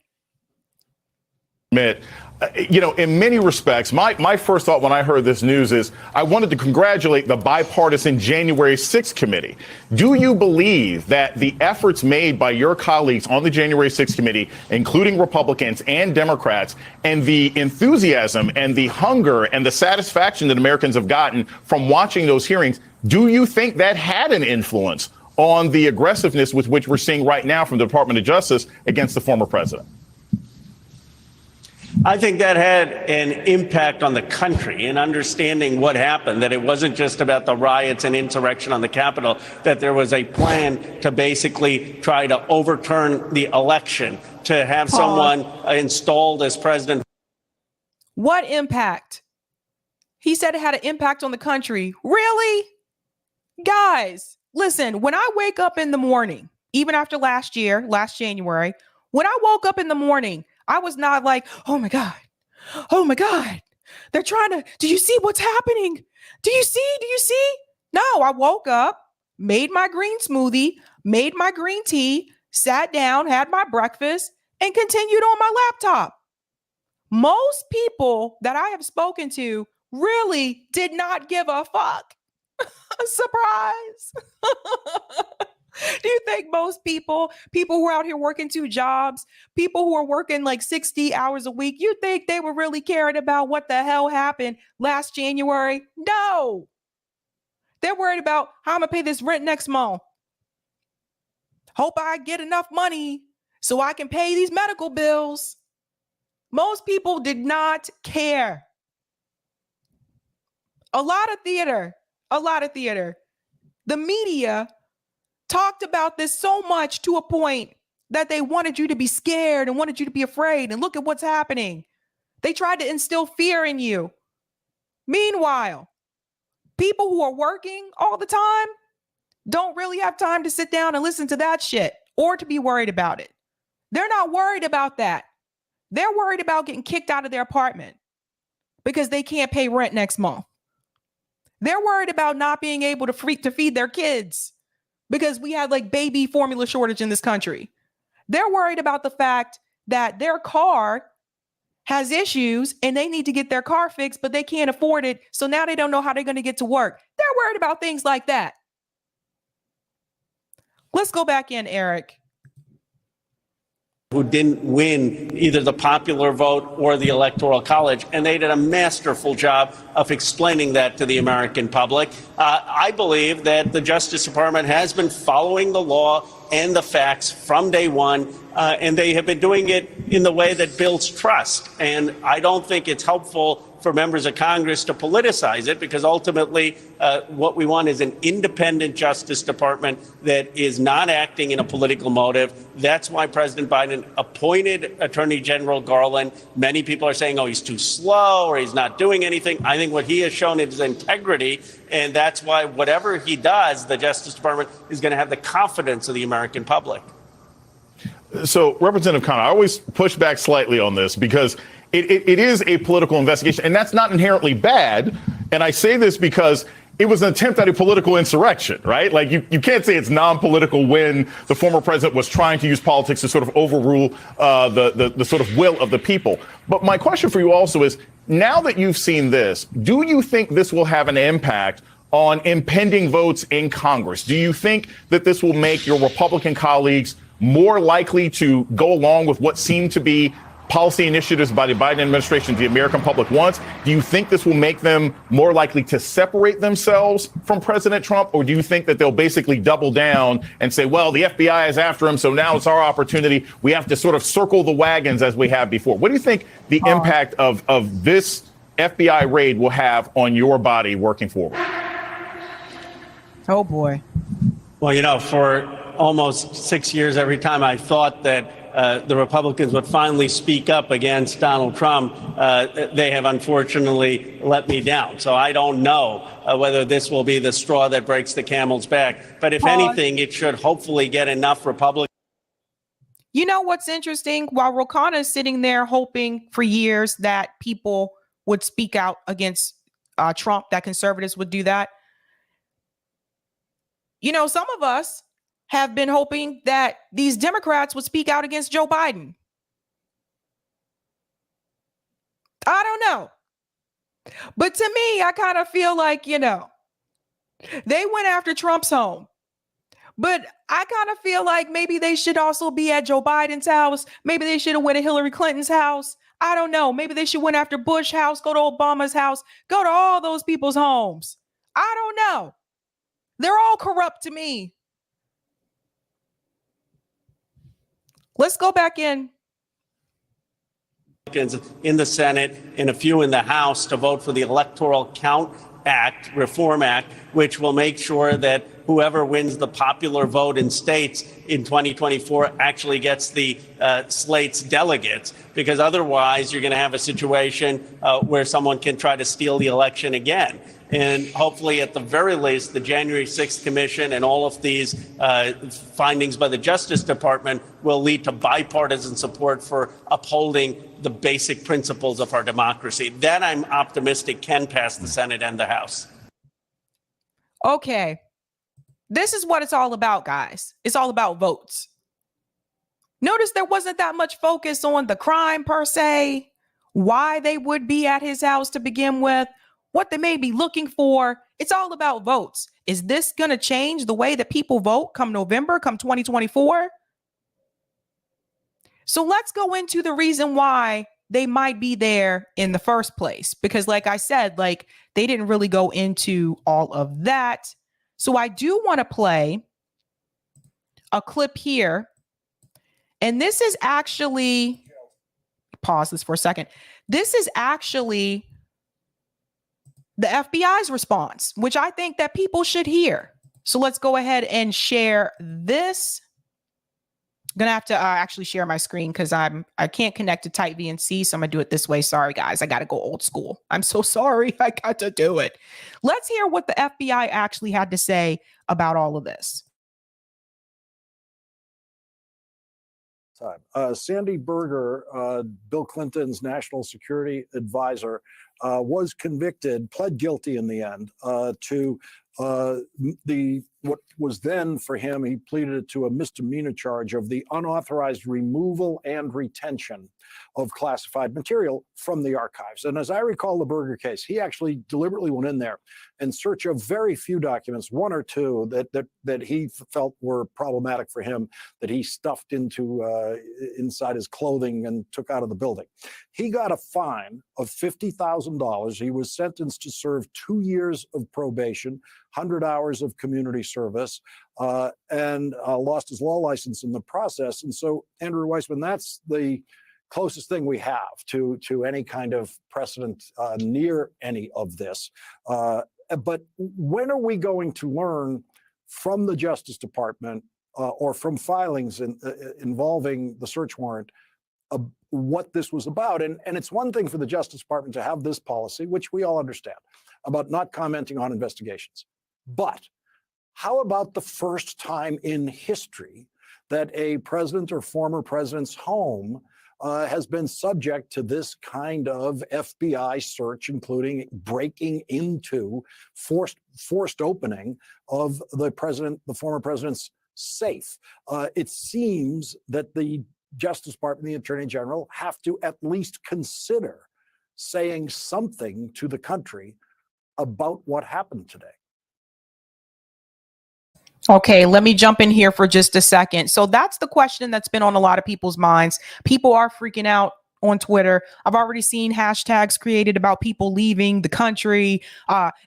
You know, in many respects, my first thought when I heard this news is I wanted to congratulate the bipartisan January 6th committee. Do you believe that the efforts made by your colleagues on the January 6th committee, including Republicans and Democrats, and the enthusiasm and the hunger and the satisfaction that Americans have gotten from watching those hearings, do you think that had an influence on the aggressiveness with which we're seeing right now from the Department of Justice against the former president? I think that had an impact on the country in understanding what happened, that it wasn't just about the riots and insurrection on the Capitol, that there was a plan to basically try to overturn the election, to have someone installed as president. What impact? He said it had an impact on the country. Really? Guys, listen, when I wake up in the morning, even after last January, when I woke up in the morning, I was not like, oh my God, they're trying to, do you see what's happening? Do you see? No, I woke up, made my green smoothie, made my green tea, sat down, had my breakfast, and continued on my laptop. Most people that I have spoken to really did not give a fuck. Surprise. Do you think most people who are out here working 2 jobs, people who are working like 60 hours a week, you think they were really caring about what the hell happened last January? No. They're worried about how I'm going to pay this rent next month. Hope I get enough money so I can pay these medical bills. Most people did not care. A lot of theater. The media talked about this so much to a point that they wanted you to be scared and wanted you to be afraid. And look at what's happening. They tried to instill fear in you. Meanwhile, people who are working all the time don't really have time to sit down and listen to that shit or to be worried about it. They're not worried about that. They're worried about getting kicked out of their apartment because they can't pay rent next month. They're worried about not being able to feed their kids because we had like baby formula shortage in this country. They're worried about the fact that their car has issues and they need to get their car fixed, but they can't afford it. So now they don't know how they're going to get to work. They're worried about things like that. Let's go back in, Eric. Who didn't win either the popular vote or the Electoral College. And they did a masterful job of explaining that to the American public. I believe that the Justice Department has been following the law and the facts from day one, and they have been doing it in the way that builds trust. And I don't think it's helpful for members of Congress to politicize it, because ultimately what we want is an independent Justice Department that is not acting in a political motive. That's why President Biden appointed Attorney General Garland. Many people are saying, oh, he's too slow or he's not doing anything. I think what he has shown is integrity, and that's why whatever he does, the Justice Department is going to have the confidence of the American public. So, Representative Khanna, I always push back slightly on this because it is a political investigation, and that's not inherently bad. And I say this because it was an attempt at a political insurrection, right? Like you can't say it's non-political when the former president was trying to use politics to sort of overrule the sort of will of the people. But my question for you also is, now that you've seen this, do you think this will have an impact on impending votes in Congress? Do you think that this will make your Republican colleagues more likely to go along with what seem to be policy initiatives by the Biden administration the American public wants? Do you think this will make them more likely to separate themselves from President Trump? Or do you think that they'll basically double down and say, well, the FBI is after him, so now it's our opportunity. We have to sort of circle the wagons as we have before. What do you think the impact of this FBI raid will have on your body working forward? Oh, boy. Well, for almost 6 years, every time I thought that the Republicans would finally speak up against Donald Trump, they have unfortunately let me down. So I don't know whether this will be the straw that breaks the camel's back. But if anything, it should hopefully get enough Republicans. You know what's interesting? While Khanna is sitting there hoping for years that people would speak out against Trump, that conservatives would do that. Some of us have been hoping that these Democrats would speak out against Joe Biden. I don't know. But to me, I kind of feel like, they went after Trump's home. But I kind of feel like maybe they should also be at Joe Biden's house. Maybe they should have went to Hillary Clinton's house. I don't know. Maybe they should went after Bush's house, go to Obama's house, go to all those people's homes. I don't know. They're all corrupt to me. Let's go back in the Senate and a few in the House to vote for the Electoral Count Act, Reform Act, which will make sure that whoever wins the popular vote in states in 2024 actually gets the slate's delegates, because otherwise you're going to have a situation where someone can try to steal the election again. And hopefully, at the very least, the January 6th Commission and all of these findings by the Justice Department will lead to bipartisan support for upholding the basic principles of our democracy. That, I'm optimistic, can pass the Senate and the House. Okay. This is what it's all about, guys. It's all about votes. Notice there wasn't that much focus on the crime per se, why they would be at his house to begin with, what they may be looking for. It's all about votes. Is this going to change the way that people vote come November, come 2024? So let's go into the reason why they might be there in the first place. Because like I said, they didn't really go into all of that. So I do want to play a clip here. And this is actually, pause this for a second. This is actually the FBI's response, which I think that people should hear. So let's go ahead and share this. I'm gonna have to actually share my screen because I can't connect to Type VNC, so I'm gonna do it this way. Sorry, guys, I gotta go old school. I'm so sorry, I got to do it. Let's hear what the FBI actually had to say about all of this. Sandy Berger, Bill Clinton's national security advisor, was convicted, pled guilty in the end to what was then for him, he pleaded to a misdemeanor charge of the unauthorized removal and retention of classified material from the archives. And as I recall the Berger case, he actually deliberately went in there in search of very few documents, one or two that he felt were problematic for him, that he stuffed inside his clothing and took out of the building. He got a fine of $50,000. He was sentenced to serve 2 years of probation, 100 hours of community service, and lost his law license in the process. And so, Andrew Weissman, that's the closest thing we have to any kind of precedent near any of this. But when are we going to learn from the Justice Department or from filings involving the search warrant what this was about? And it's one thing for the Justice Department to have this policy, which we all understand, about not commenting on investigations. But how about the first time in history that a president or former president's home has been subject to this kind of FBI search, including breaking into, forced opening of the former president's safe? It seems that the Justice Department, the Attorney General, have to at least consider saying something to the country about what happened today. Okay, let me jump in here for just a second. So that's the question that's been on a lot of people's minds. People are freaking out on Twitter. I've already seen hashtags created about people leaving the country.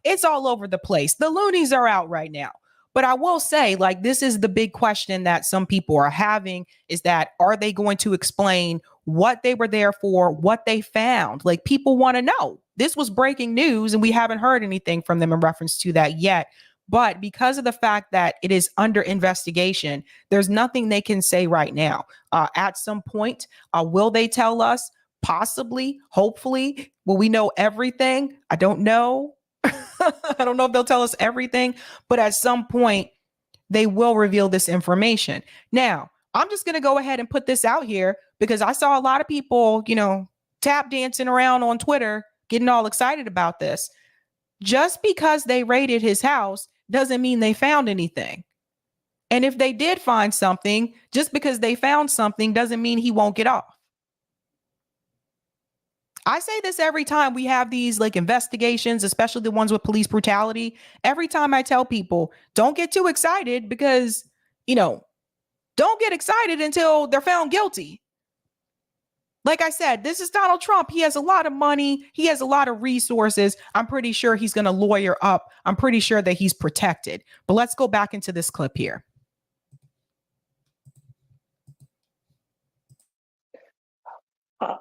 It's all over the place. The loonies are out right now. But I will say, like, this is the big question that some people are having, is that, are they going to explain what they were there for, what they found? Like, people want to know. This was breaking news, and we haven't heard anything from them in reference to that yet. But because of the fact that it is under investigation, there's nothing they can say right now. At some point, will they tell us? Possibly, hopefully. Will we know everything? I don't know. I don't know if they'll tell us everything, but at some point, they will reveal this information. Now, I'm just going to go ahead and put this out here because I saw a lot of people, tap dancing around on Twitter, getting all excited about this. Just because they raided his house doesn't mean they found anything. And if they did find something, just because they found something doesn't mean he won't get off. I say this every time we have these like investigations, especially the ones with police brutality. Every time I tell people, don't get too excited because, don't get excited until they're found guilty. Like I said, this is Donald Trump. He has a lot of money. He has a lot of resources. I'm pretty sure he's going to lawyer up. I'm pretty sure that he's protected. But let's go back into this clip here.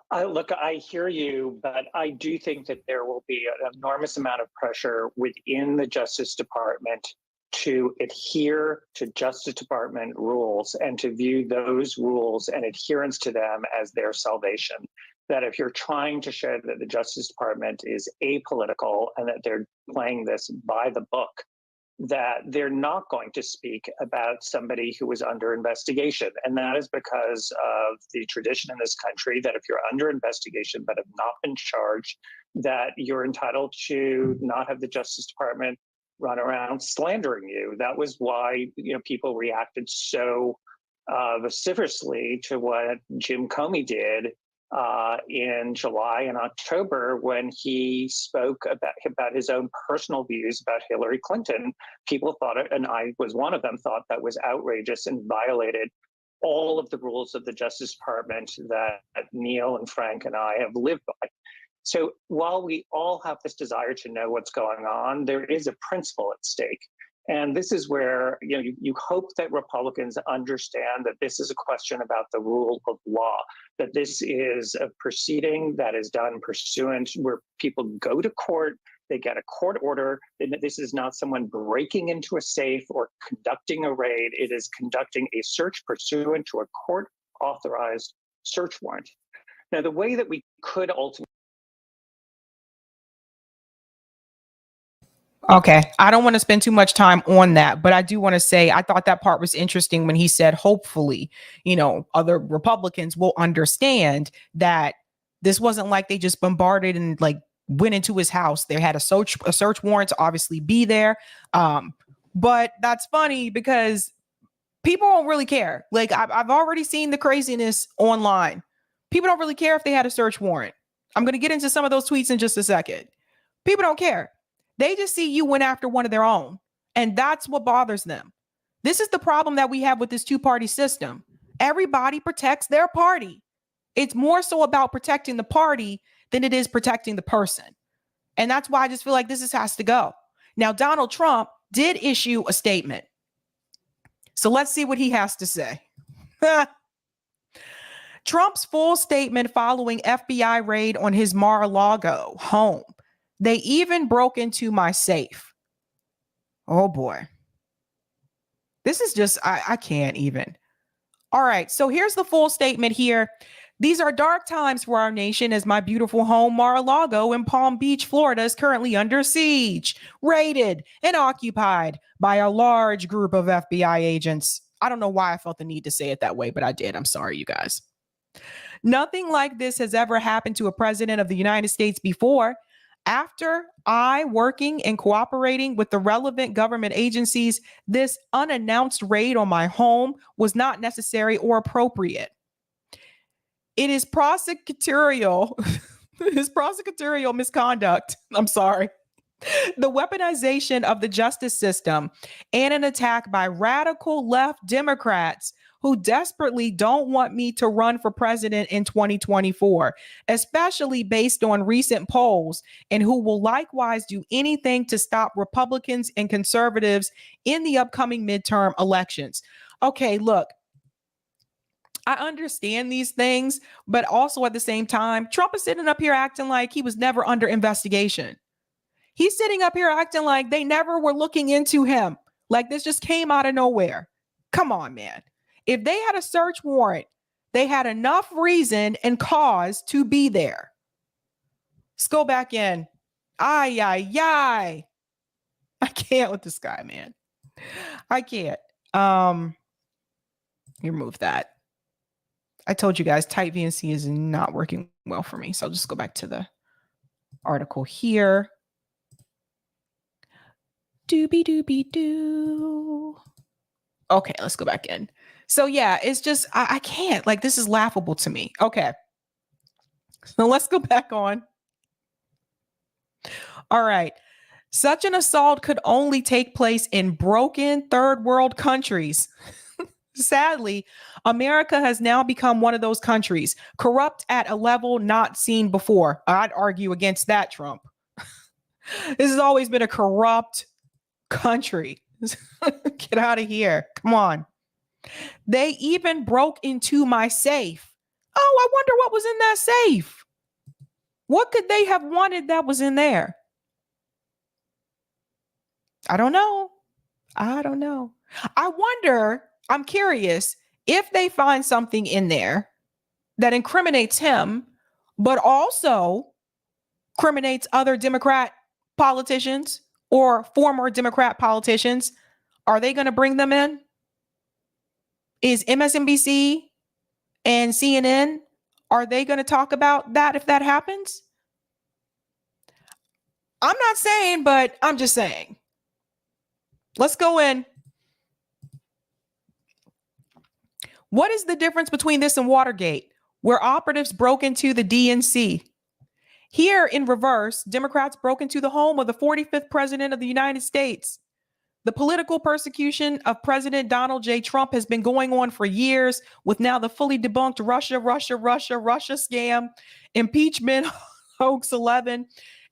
I hear you, but I do think that there will be an enormous amount of pressure within the Justice Department to adhere to Justice Department rules and to view those rules and adherence to them as their salvation. That if you're trying to show that the Justice Department is apolitical and that they're playing this by the book, that they're not going to speak about somebody who was under investigation. And that is because of the tradition in this country that if you're under investigation but have not been charged, that you're entitled to not have the Justice Department run around slandering you. That was why people reacted so vociferously to what Jim Comey did in July and October when he spoke about his own personal views about Hillary Clinton. People thought it, and I was one of them, thought that was outrageous and violated all of the rules of the Justice Department that Neil and Frank and I have lived by. So while we all have this desire to know what's going on, there is a principle at stake. And this is where you hope that Republicans understand that this is a question about the rule of law, that this is a proceeding that is done pursuant where people go to court They get a court order. This is not someone breaking into a safe or conducting a raid. It is conducting a search pursuant to a court-authorized search warrant. Now, the way that we could ultimately Okay, I don't want to spend too much time on that, but I do want to say I thought that part was interesting when he said, hopefully, other Republicans will understand that this wasn't like they just bombarded and like went into his house. They had a search warrant to obviously be there. But that's funny because people don't really care. Like I've already seen the craziness online. People don't really care if they had a search warrant. I'm going to get into some of those tweets in just a second. People don't care. They just see you went after one of their own. And that's what bothers them. This is the problem that we have with this two-party system. Everybody protects their party. It's more so about protecting the party than it is protecting the person. And that's why I just feel like this has to go. Now, Donald Trump did issue a statement. So let's see what he has to say. Trump's full statement following FBI raid on his Mar-a-Lago home. They even broke into my safe. Oh boy. This is just, I can't even. All right, so here's the full statement here. These are dark times for our nation as my beautiful home Mar-a-Lago in Palm Beach, Florida is currently under siege, raided, and occupied by a large group of FBI agents. I don't know why I felt the need to say it that way, but I did. I'm sorry, you guys. Nothing like this has ever happened to a president of the United States before. After working and cooperating with the relevant government agencies, this unannounced raid on my home was not necessary or appropriate. It is prosecutorial misconduct. I'm sorry. The weaponization of the justice system and an attack by radical left Democrats who desperately don't want me to run for president in 2024, especially based on recent polls, and who will likewise do anything to stop Republicans and conservatives in the upcoming midterm elections. Okay, look, I understand these things, but also at the same time, Trump is sitting up here acting like he was never under investigation. He's sitting up here acting like they never were looking into him, like this just came out of nowhere. Come on, man. If they had a search warrant, they had enough reason and cause to be there. Let's go back in. I can't with this guy, man. I can't. Remove that. I told you guys, tight VNC is not working well for me. So I'll just go back to the article here. Doobie doo. Okay, let's go back in. So yeah, it's just, I can't, like, this is laughable to me. Okay. So let's go back on. All right. Such an assault could only take place in broken third world countries. Sadly, America has now become one of those countries, corrupt at a level not seen before. I'd argue against that, Trump. This has always been a corrupt country. Get out of here. Come on. They even broke into my safe. Oh, I wonder what was in that safe. What could they have wanted that was in there? I don't know. I wonder, I'm curious if they find something in there that incriminates him, but also incriminates other Democrat politicians or former Democrat politicians. Are they going to bring them in? Is MSNBC and CNN, are they going to talk about that if that happens? I'm not saying, but I'm just saying. Let's go in. What is the difference between this and Watergate, where operatives broke into the DNC? Here in reverse, Democrats broke into the home of the 45th president of the United States. The political persecution of President Donald J. Trump has been going on for years, with now the fully debunked Russia scam, impeachment hoax 11,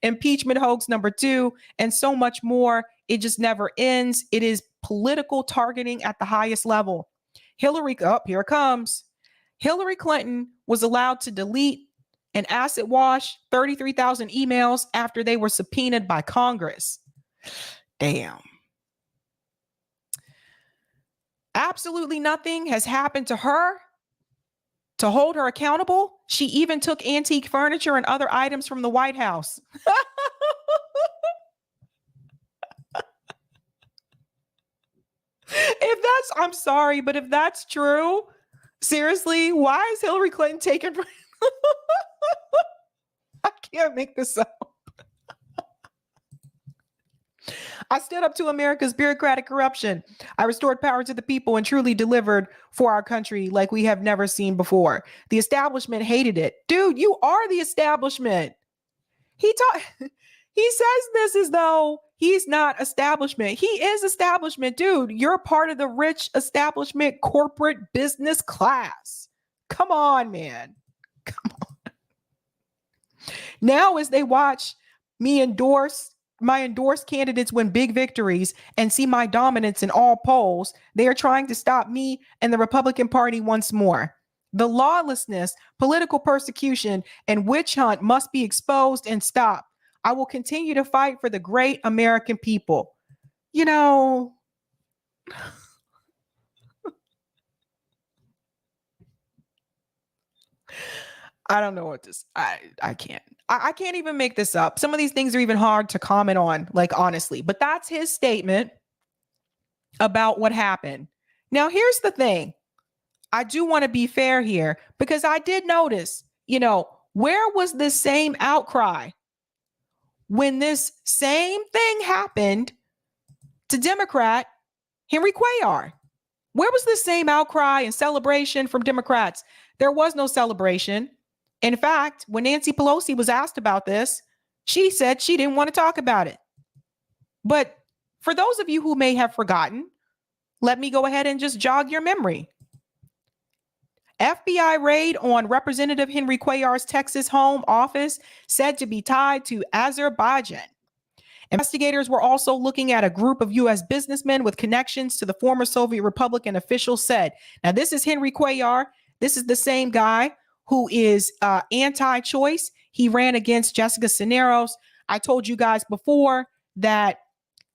impeachment hoax number 2, and so much more. It just never ends. It is political targeting at the highest level. Here it comes. Hillary Clinton was allowed to delete and acid wash 33,000 emails after they were subpoenaed by Congress. Damn. Absolutely nothing has happened to her to hold her accountable. She even took antique furniture and other items from the White House. I'm sorry, but if that's true, seriously, why is Hillary Clinton taking? I can't make this up. I stood up to America's bureaucratic corruption. I restored power to the people and truly delivered for our country like we have never seen before. The establishment hated it. Dude, you are the establishment. He says this as though he's not establishment. He is establishment, dude. You're part of the rich establishment corporate business class. Come on, man. Come on. Now, as they watch me my endorsed candidates win big victories and see my dominance in all polls, they are trying to stop me and the Republican Party once more. The lawlessness, political persecution, and witch hunt must be exposed and stopped. I will continue to fight for the great American people. You know, I don't know what this, I can't. I can't even make this up. Some of these things are even hard to comment on, like honestly, but that's his statement about what happened. Now, here's the thing. I do want to be fair here because I did notice, where was this same outcry when this same thing happened to Democrat Henry Cuellar? Where was the same outcry and celebration from Democrats? There was no celebration. In fact, when Nancy Pelosi was asked about this, she said she didn't want to talk about it. But for those of you who may have forgotten, let me go ahead and just jog your memory. FBI raid on Representative Henry Cuellar's Texas home office said to be tied to Azerbaijan. Investigators were also looking at a group of U.S. businessmen with connections to the former Soviet Republic, and officials said. Now, this is Henry Cuellar. This is the same guy who is anti-choice. He ran against Jessica Cisneros. I told you guys before that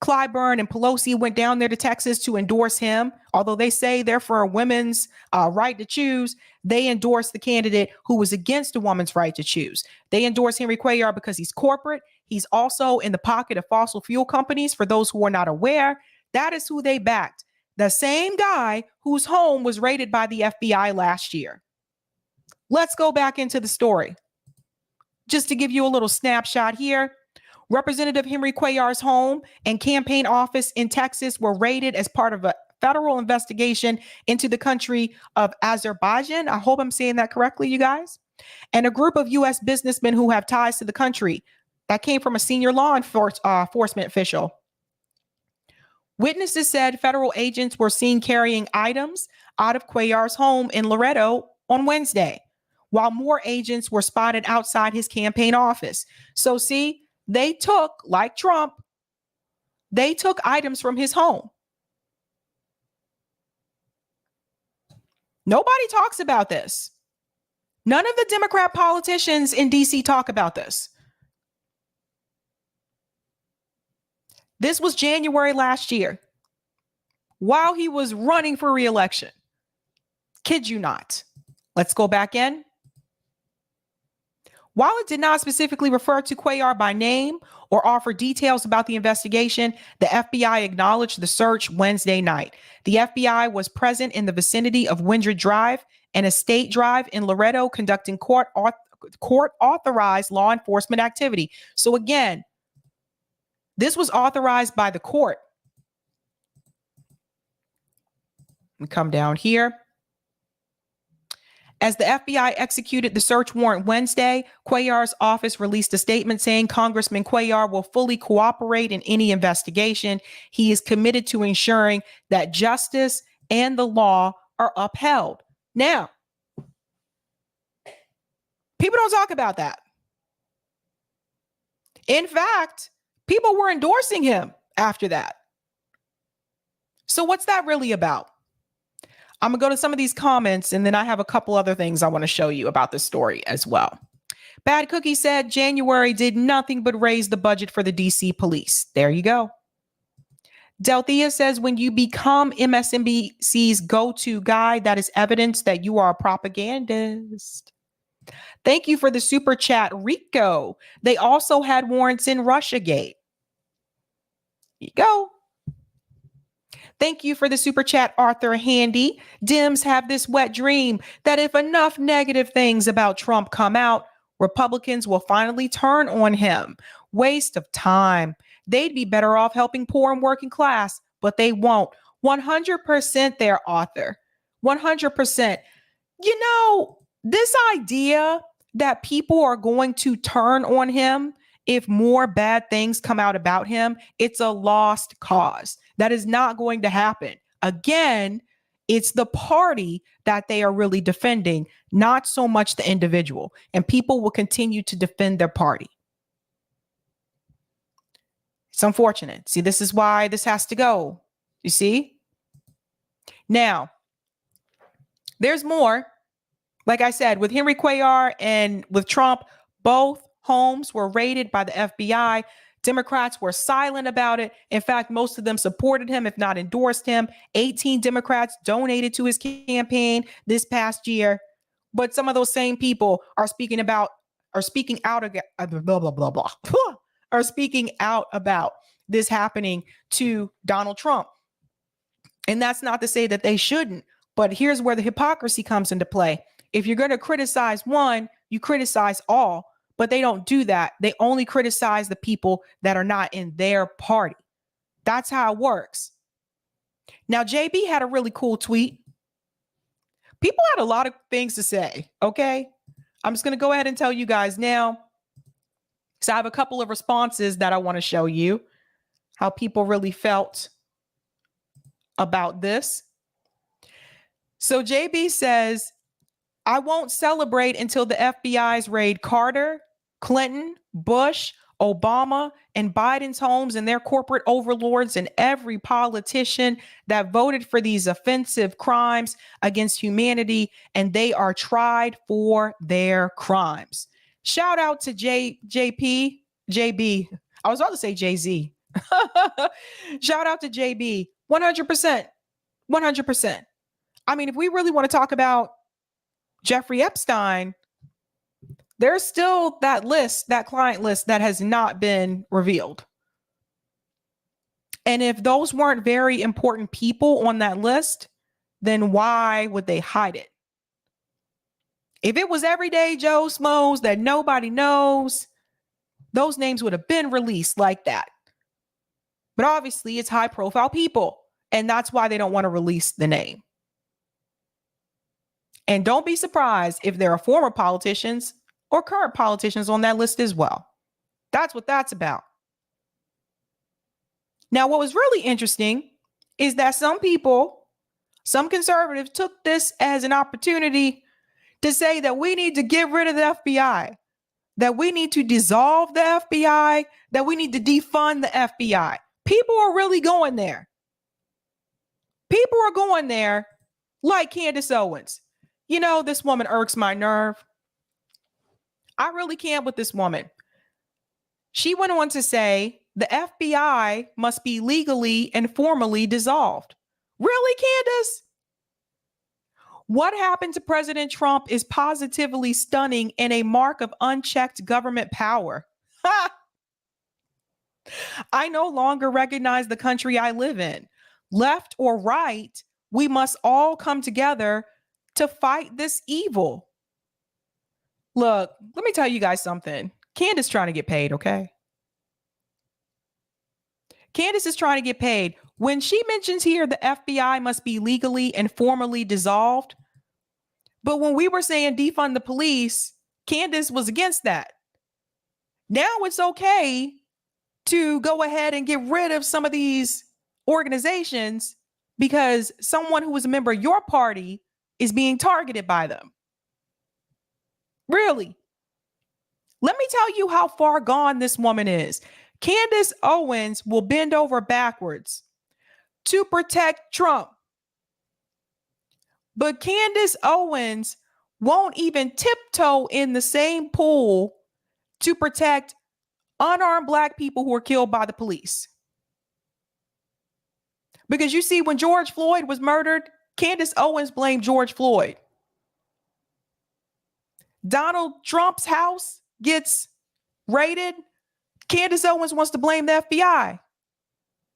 Clyburn and Pelosi went down there to Texas to endorse him. Although they say they're for a women's right to choose, they endorsed the candidate who was against a woman's right to choose. They endorsed Henry Cuellar because he's corporate. He's also in the pocket of fossil fuel companies. For those who are not aware, that is who they backed. The same guy whose home was raided by the FBI last year. Let's go back into the story. Just to give you a little snapshot here, Representative Henry Cuellar's home and campaign office in Texas were raided as part of a federal investigation into the country of Azerbaijan. I hope I'm saying that correctly, you guys. And a group of U.S. businessmen who have ties to the country. That came from a senior law enforcement official. Witnesses said federal agents were seen carrying items out of Cuellar's home in Laredo on Wednesday, while more agents were spotted outside his campaign office. So see, they took, like Trump, they took items from his home. Nobody talks about this. None of the Democrat politicians in DC talk about this. This was January last year, while he was running for re-election. Kid you not. Let's go back in. While it did not specifically refer to Cuellar by name or offer details about the investigation, the FBI acknowledged the search Wednesday night. The FBI was present in the vicinity of Windred Drive and Estate Drive in Laredo, conducting court-authorized law enforcement activity. So again, this was authorized by the court. We come down here. As the FBI executed the search warrant Wednesday, Cuellar's office released a statement saying Congressman Cuellar will fully cooperate in any investigation. He is committed to ensuring that justice and the law are upheld. Now, people don't talk about that. In fact, people were endorsing him after that. So what's that really about? I'm going to go to some of these comments, and then I have a couple other things I want to show you about this story as well. Bad Cookie said January did nothing but raise the budget for the DC police. There you go. Delthea says when you become MSNBC's go-to guy, that is evidence that you are a propagandist. Thank you for the super chat, Rico. They also had warrants in Russiagate. Here you go. Thank you for the super chat, Arthur Handy. Dems have this wet dream that if enough negative things about Trump come out, Republicans will finally turn on him. Waste of time. They'd be better off helping poor and working class, but they won't. 100% there, Arthur. 100%. You know, this idea that people are going to turn on him if more bad things come out about him, it's a lost cause. That is not going to happen. Again, it's the party that they are really defending, not so much the individual. And people will continue to defend their party. It's unfortunate. See, this is why this has to go. You see? Now, there's more. Like I said, with Henry Cuellar and with Trump, both homes were raided by the FBI. Democrats were silent about it. In fact, most of them supported him, if not endorsed him. 18 Democrats donated to his campaign this past year. But some of those same people are speaking out about this happening to Donald Trump. And that's not to say that they shouldn't, but here's where the hypocrisy comes into play. If you're going to criticize one, you criticize all, but they don't do that. They only criticize the people that are not in their party. That's how it works. Now, JB had a really cool tweet. People had a lot of things to say, okay? I'm just going to go ahead and tell you guys now. So I have a couple of responses that I want to show you how people really felt about this. So JB says, I won't celebrate until the FBI's raid Carter, Clinton, Bush, Obama, and Biden's homes and their corporate overlords and every politician that voted for these offensive crimes against humanity, and they are tried for their crimes. Shout out to JB. I was about to say Jay-Z. Shout out to JB. 100%. 100%. I mean, if we really want to talk about Jeffrey Epstein, there's still that list, that client list that has not been revealed. And if those weren't very important people on that list, then why would they hide it? If it was everyday Joe Schmoes that nobody knows, those names would have been released like that. But obviously it's high profile people, and that's why they don't want to release the name. And don't be surprised if there are former politicians or current politicians on that list as well. That's what that's about. Now, what was really interesting is that some people, some conservatives took this as an opportunity to say that we need to get rid of the FBI, that we need to dissolve the FBI, that we need to defund the FBI. People are really going there. People are going there like Candace Owens. You know, this woman irks my nerve. I really can't with this woman. She went on to say the FBI must be legally and formally dissolved. Really, Candace? What happened to President Trump is positively stunning and a mark of unchecked government power. Ha! I no longer recognize the country I live in. Left or right, we must all come together to fight this evil. Look, let me tell you guys something. Candace trying to get paid, okay? Candace is trying to get paid. When she mentions here the FBI must be legally and formally dissolved, but when we were saying defund the police, Candace was against that. Now it's okay to go ahead and get rid of some of these organizations because someone who was a member of your party is being targeted by them. Really? Let me tell you how far gone this woman is. Candace Owens will bend over backwards to protect Trump. But Candace Owens won't even tiptoe in the same pool to protect unarmed Black people who were killed by the police. Because you see, when George Floyd was murdered, Candace Owens blamed George Floyd. Donald Trump's house gets raided. Candace Owens wants to blame the FBI.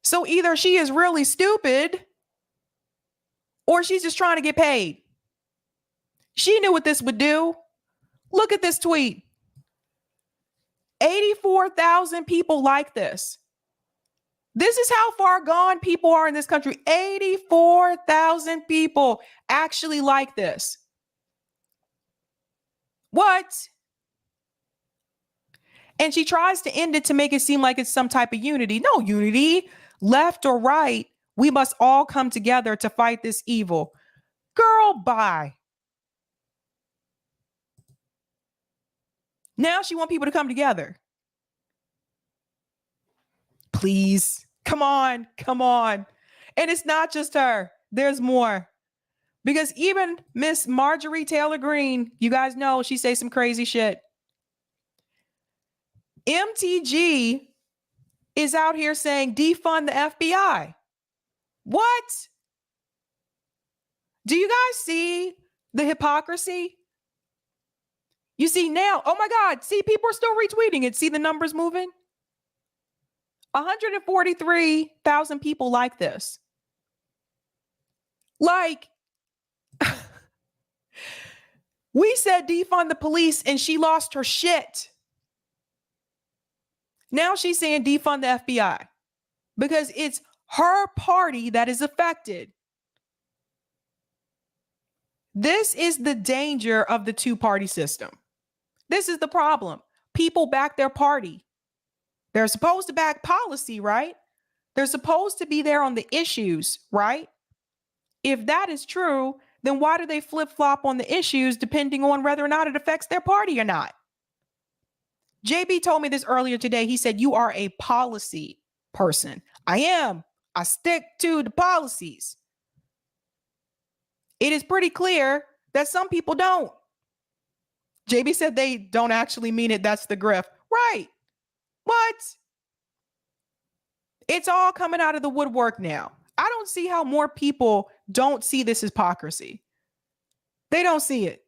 So either she is really stupid or she's just trying to get paid. She knew what this would do. Look at this tweet. 84,000 people like this. This is how far gone people are in this country. 84,000 people actually like this. What? And she tries to end it to make it seem like it's some type of unity. No unity, left or right. We must all come together to fight this evil. Girl, bye. Now she wants people to come together. Please, come on, come on. And it's not just her. There's more. Because even Miss Marjorie Taylor Greene, you guys know she says some crazy shit. MTG is out here saying defund the FBI. What? Do you guys see the hypocrisy? You see now, oh my God, see, people are still retweeting it. See the numbers moving? 143,000 people like this. Like, we said defund the police and she lost her shit. Now she's saying defund the FBI because it's her party that is affected. This is the danger of the two-party system. This is the problem. People back their party. They're supposed to back policy, right? They're supposed to be there on the issues, right? If that is true, then why do they flip-flop on the issues depending on whether or not it affects their party or not? JB told me this earlier today. He said, you are a policy person. I am. I stick to the policies. It is pretty clear that some people don't. JB said they don't actually mean it. That's the grift. Right. What? It's all coming out of the woodwork now. I don't see how more people don't see this hypocrisy. They don't see it.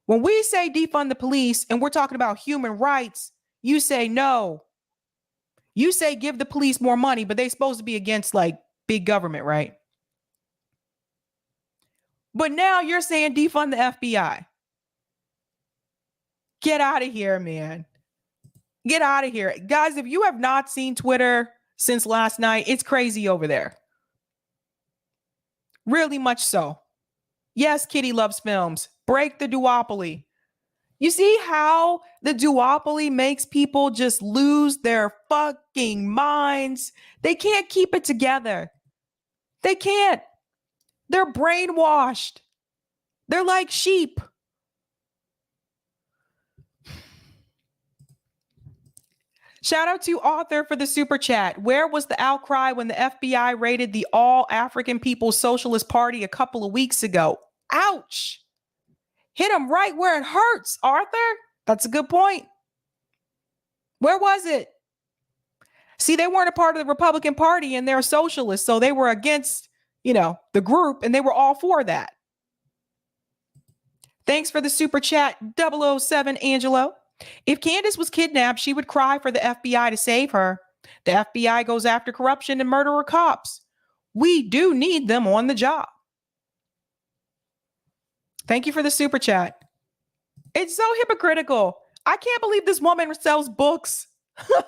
When we say defund the police and we're talking about human rights, you say no. You say give the police more money, but they're supposed to be against like big government, right? But now you're saying defund the FBI. Get out of here, man. Get out of here. Guys, if you have not seen Twitter since last night, it's crazy over there. Really much so. Yes, Kitty loves films. Break the duopoly. You see how the duopoly makes people just lose their fucking minds? They can't keep it together. They can't. They're brainwashed. They're like sheep. Shout out to Author for the super chat. Where was the outcry when the FBI raided the All African People's Socialist Party a couple of weeks ago? Ouch. Hit them right where it hurts, Arthur. That's a good point. Where was it? See, they weren't a part of the Republican Party and they're socialists, so they were against, the group, and they were all for that. Thanks for the super chat, 007 Angelo. If Candace was kidnapped, she would cry for the FBI to save her. The FBI goes after corruption and murderer cops. We do need them on the job. Thank you for the super chat. It's so hypocritical. I can't believe this woman sells books. I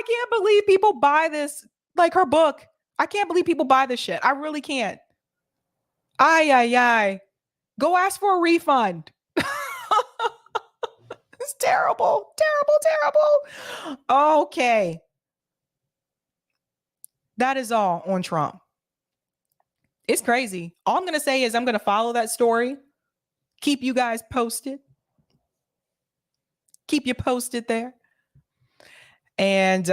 can't believe people buy this, like her book. I can't believe people buy this shit. I really can't. Ay. Go ask for a refund. It's terrible. Okay. That is all on Trump. It's crazy. All I'm going to say is I'm going to follow that story. Keep you guys posted. Keep you posted there. And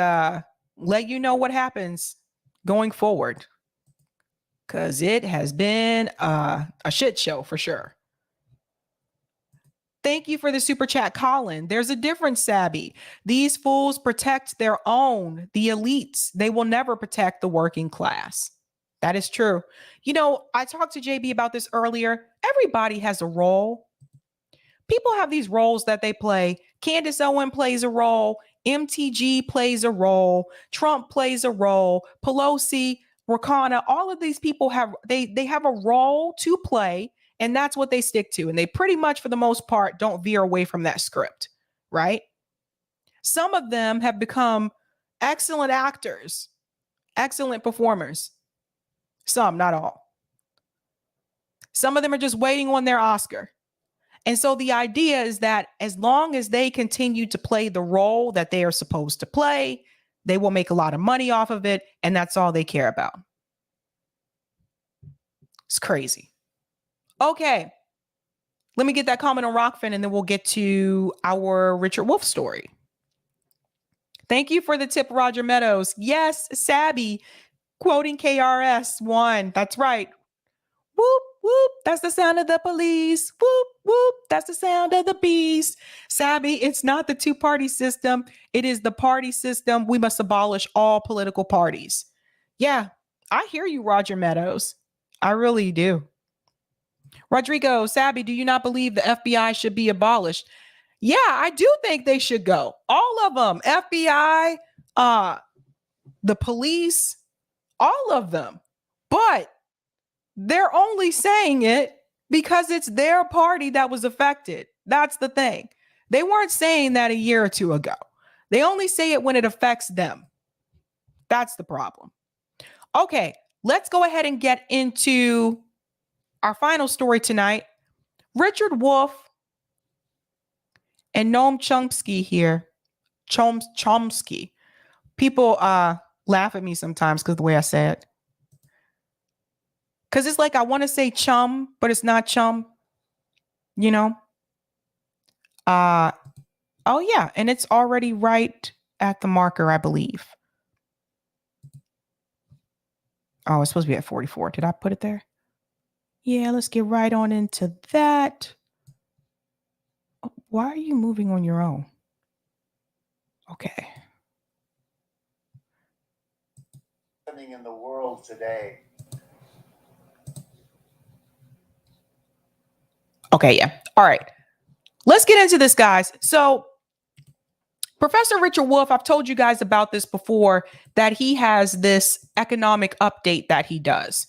let you know what happens going forward. Because it has been a shit show for sure. Thank you for the super chat, Colin. There's a difference, Sabby. These fools protect their own, the elites. They will never protect the working class. That is true. You know, I talked to JB about this earlier. Everybody has a role. People have these roles that they play. Candace Owen plays a role. MTG plays a role. Trump plays a role. Pelosi, Khanna, all of these people have they have a role to play, and that's what they stick to. And they pretty much, for the most part, don't veer away from that script, right? Some of them have become excellent actors, excellent performers. Some, not all. Some of them are just waiting on their Oscar. And so the idea is that as long as they continue to play the role that they are supposed to play, they will make a lot of money off of it. And that's all they care about. It's crazy. Okay. Let me get that comment on Rockfin and then we'll get to our Richard Wolff story. Thank you for the tip, Roger Meadows. Yes, Sabby, quoting KRS-One. That's right. Whoop, whoop. That's the sound of the police. Whoop, whoop. That's the sound of the beast. Sabby, it's not the two-party system. It is the party system. We must abolish all political parties. Yeah, I hear you, Roger Meadows. I really do. Rodrigo, Sabby, do you not believe the FBI should be abolished? Yeah, I do think they should go. All of them. FBI, the police, all of them. But they're only saying it because it's their party that was affected. That's the thing. They weren't saying that a year or two ago. They only say it when it affects them. That's the problem. Okay, let's go ahead and get into our final story tonight. Richard Wolff and Noam Chomsky here. Chomsky. People laugh at me sometimes because the way I say it. Because it's like I want to say chum, but it's not chum. You know? Oh, yeah. And it's already right at the marker, I believe. Oh, it's supposed to be at 44. Did I put it there? Yeah, let's get right on into that. Why are you moving on your own? Okay. Happening in the world today. Okay, yeah. All right. Let's get into this, guys. So Professor Richard Wolff, I've told you guys about this before, that he has this economic update that he does.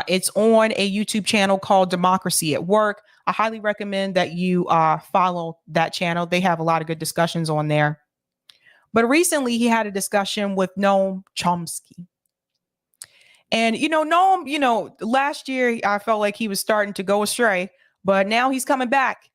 It's on a YouTube channel called Democracy at Work. I highly recommend that you follow that channel. They have a lot of good discussions on there. But recently he had a discussion with Noam Chomsky. And, Noam, last year I felt like he was starting to go astray, but now he's coming back.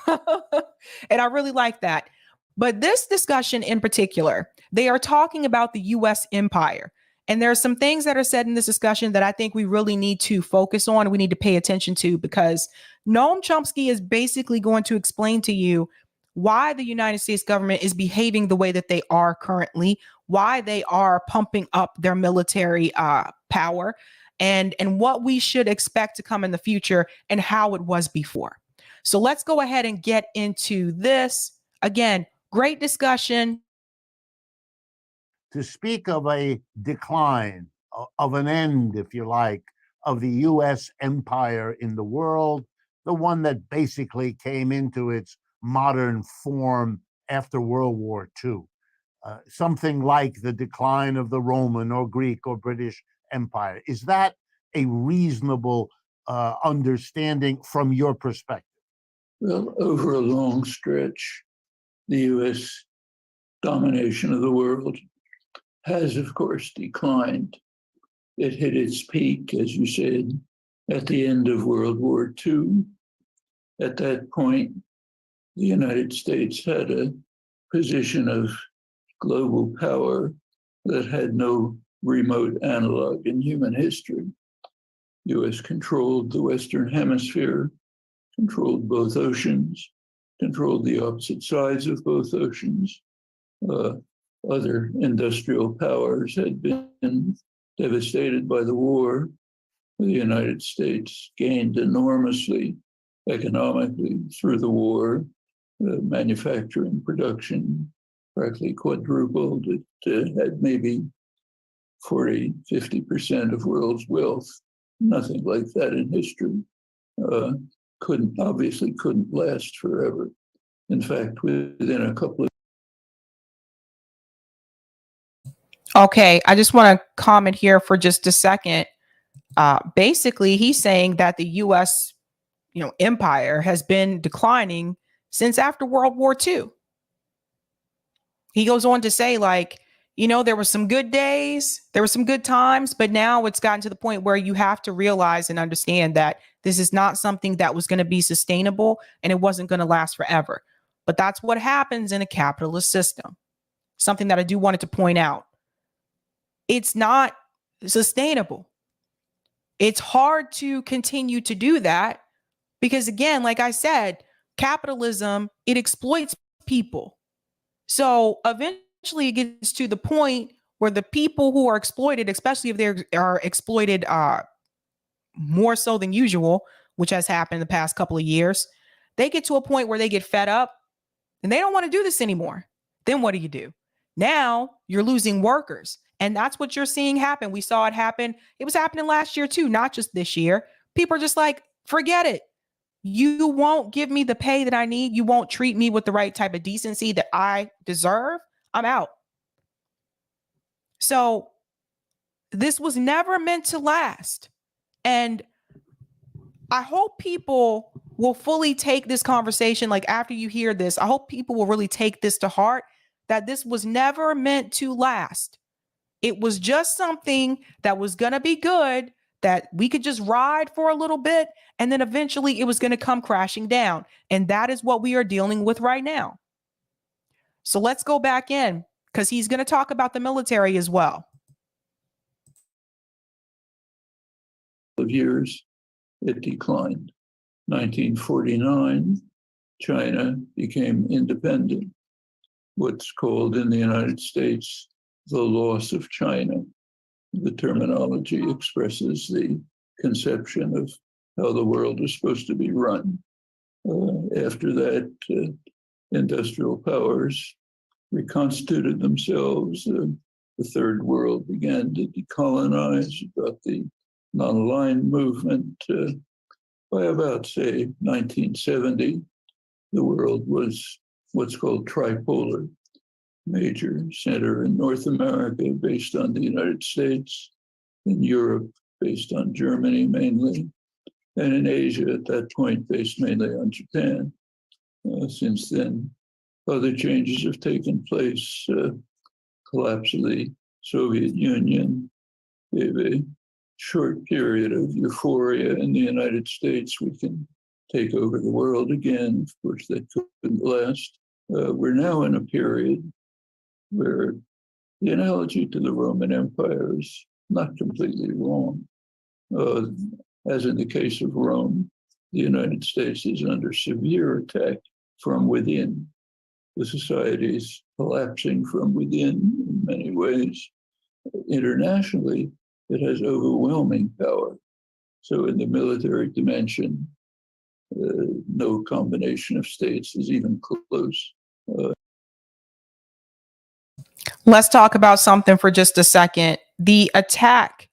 And I really like that. But this discussion in particular, they are talking about the U.S. empire. And there are some things that are said in this discussion that I think we really need to focus on. We need to pay attention to, because Noam Chomsky is basically going to explain to you why the United States government is behaving the way that they are currently, why they are pumping up their military power, and what we should expect to come in the future and how it was before. So let's go ahead and get into this. Again, great discussion. To speak of a decline, of an end, if you like, of the U.S. empire in the world, the one that basically came into its modern form after World War II. Something like the decline of the Roman or Greek or British Empire. Is that a reasonable understanding from your perspective? Well, over a long stretch, the U.S. domination of the world has, of course, declined. It hit its peak, as you said, at the end of World War II. At that point, the United States had a position of global power that had no remote analog in human history. The U.S. controlled the Western Hemisphere, controlled both oceans, controlled the opposite sides of both oceans. Other industrial powers had been devastated by the war. The United States gained enormously economically through the war. Manufacturing production practically quadrupled. It had maybe 40, 50% of world's wealth. Nothing like that in history. Obviously couldn't last forever. In fact, within a couple of Okay, I just want to comment here for just a second. Basically, he's saying that the U.S. empire has been declining since after World War II. He goes on to say, like, there were some good days, there were some good times, but now it's gotten to the point where you have to realize and understand that this is not something that was going to be sustainable and it wasn't going to last forever. But that's what happens in a capitalist system. Something that I do wanted to point out. It's not sustainable. It's hard to continue to do that because, again, like I said, capitalism, it exploits people. So eventually it gets to the point where the people who are exploited, especially if they are exploited more so than usual, which has happened in the past couple of years, they get to a point where they get fed up and they don't want to do this anymore. Then what do? Now you're losing workers. And that's what you're seeing happen. We saw it happen. It was happening last year too, not just this year. People are just like, forget it. You won't give me the pay that I need. You won't treat me with the right type of decency that I deserve. I'm out. So this was never meant to last. And I hope people will fully take this conversation. Like after you hear this, I hope people will really take this to heart, that this was never meant to last. It was just something that was going to be good, that we could just ride for a little bit, and then eventually it was going to come crashing down. And that is what we are dealing with right now. So let's go back in, because he's going to talk about the military as well. Of years, it declined. 1949, China became independent. What's called in the United States the loss of China. The terminology expresses the conception of how the world is supposed to be run. After that, industrial powers reconstituted themselves. The third world began to decolonize. You got the non-aligned movement. By about, say, 1970, the world was what's called tripolar. Major center in North America based on the United States, in Europe based on Germany mainly, and in Asia at that point based mainly on Japan. Since then, other changes have taken place. Collapse of the Soviet Union gave a short period of euphoria in the United States. We can take over the world again. Of course, that couldn't last. We're now in a period where the analogy to the Roman Empire is not completely wrong. As in the case of Rome, the United States is under severe attack from within. The society is collapsing from within in many ways. Internationally, it has overwhelming power. So in the military dimension, no combination of states is even close. Let's talk about something for just a second. The attack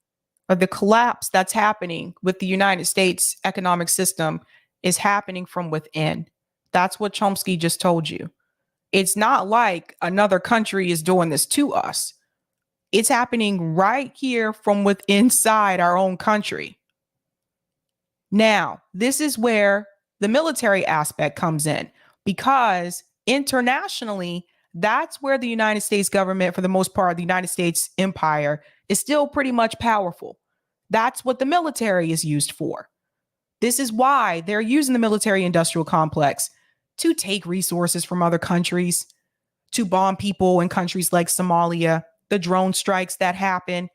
or the collapse that's happening with the United States economic system is happening from within. That's what Chomsky just told you. It's not like another country is doing this to us. It's happening right here from within inside our own country. Now, this is where the military aspect comes in, because internationally, that's where the United States government, for the most part, the United States empire is still pretty much powerful. That's what the military is used for. This is why they're using the military industrial complex to take resources from other countries, to bomb people in countries like Somalia, the drone strikes that happen.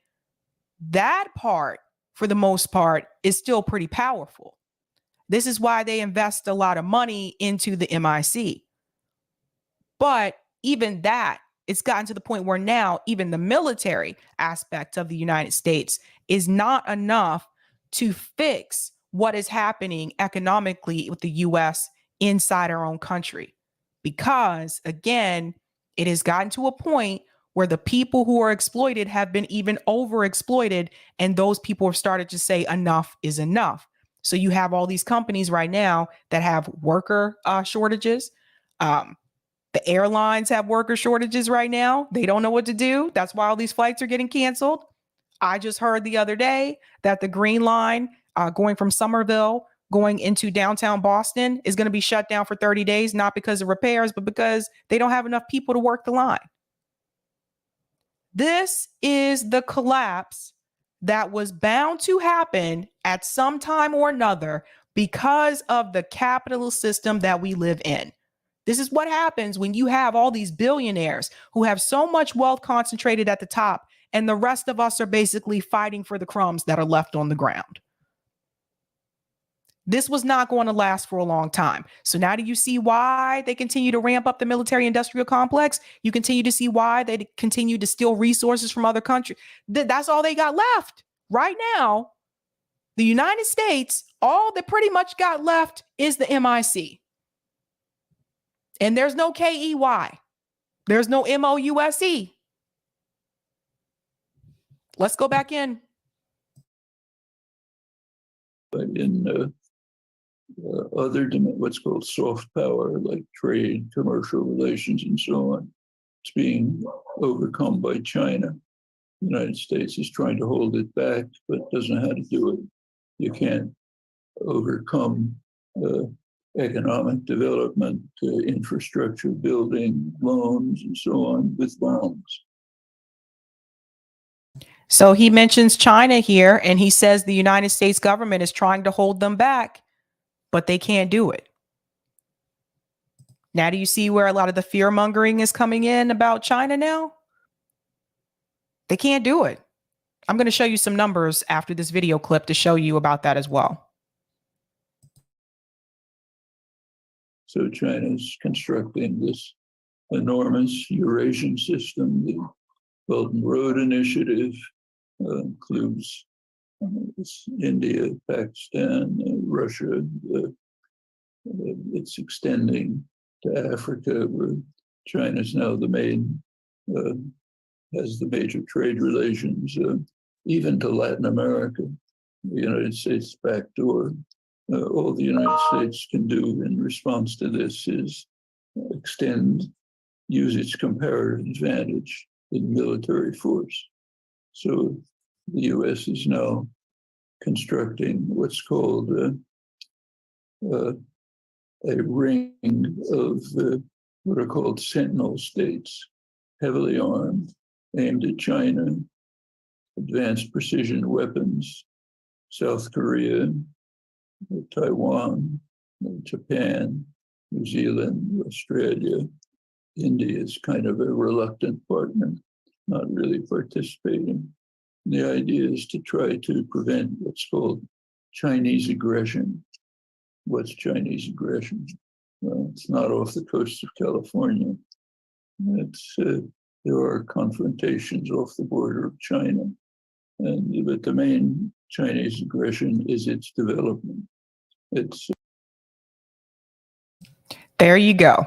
That part, for the most part, is still pretty powerful. This is why they invest a lot of money into the MIC. But even that, it's gotten to the point where now even the military aspect of the United States is not enough to fix what is happening economically with the US inside our own country. Because again, it has gotten to a point where the people who are exploited have been even overexploited, and those people have started to say enough is enough. So you have all these companies right now that have worker shortages. The airlines have worker shortages right now. They don't know what to do. That's why all these flights are getting canceled. I just heard the other day that the Green Line going from Somerville going into downtown Boston is going to be shut down for 30 days, not because of repairs, but because they don't have enough people to work the line. This is the collapse that was bound to happen at some time or another because of the capitalist system that we live in. This is what happens when you have all these billionaires who have so much wealth concentrated at the top, and the rest of us are basically fighting for the crumbs that are left on the ground. This was not going to last for a long time. So now do you see why they continue to ramp up the military industrial complex? You continue to see why they continue to steal resources from other countries. That's all they got left. Right now, the United States, all that pretty much got left is the MIC. And there's no KEY. There's no MOUSE. Let's go back in. But in other what's called soft power, like trade, commercial relations, and so on, it's being overcome by China. The United States is trying to hold it back, but doesn't know how to do it. You can't overcome economic development, infrastructure building, loans, and so on with bombs. So he mentions China here, and he says the United States government is trying to hold them back, but they can't do it. Now, do you see where a lot of the fear mongering is coming in about China now? They can't do it. I'm going to show you some numbers after this video clip to show you about that as well. So China's constructing this enormous Eurasian system. The Belt and Road Initiative includes India, Pakistan, Russia. It's extending to Africa, where China's now the main, has the major trade relations, even to Latin America. The United States backdoor. All the United States can do in response to this is use its comparative advantage in military force. So the US is now constructing what's called a ring of what are called sentinel states, heavily armed, aimed at China, advanced precision weapons, South Korea, Taiwan, Japan, New Zealand, Australia. India is kind of a reluctant partner, not really participating. The idea is to try to prevent what's called Chinese aggression. What's Chinese aggression? Well, it's not off the coast of California. There are confrontations off the border of China, but the main Chinese aggression is its development. There you go.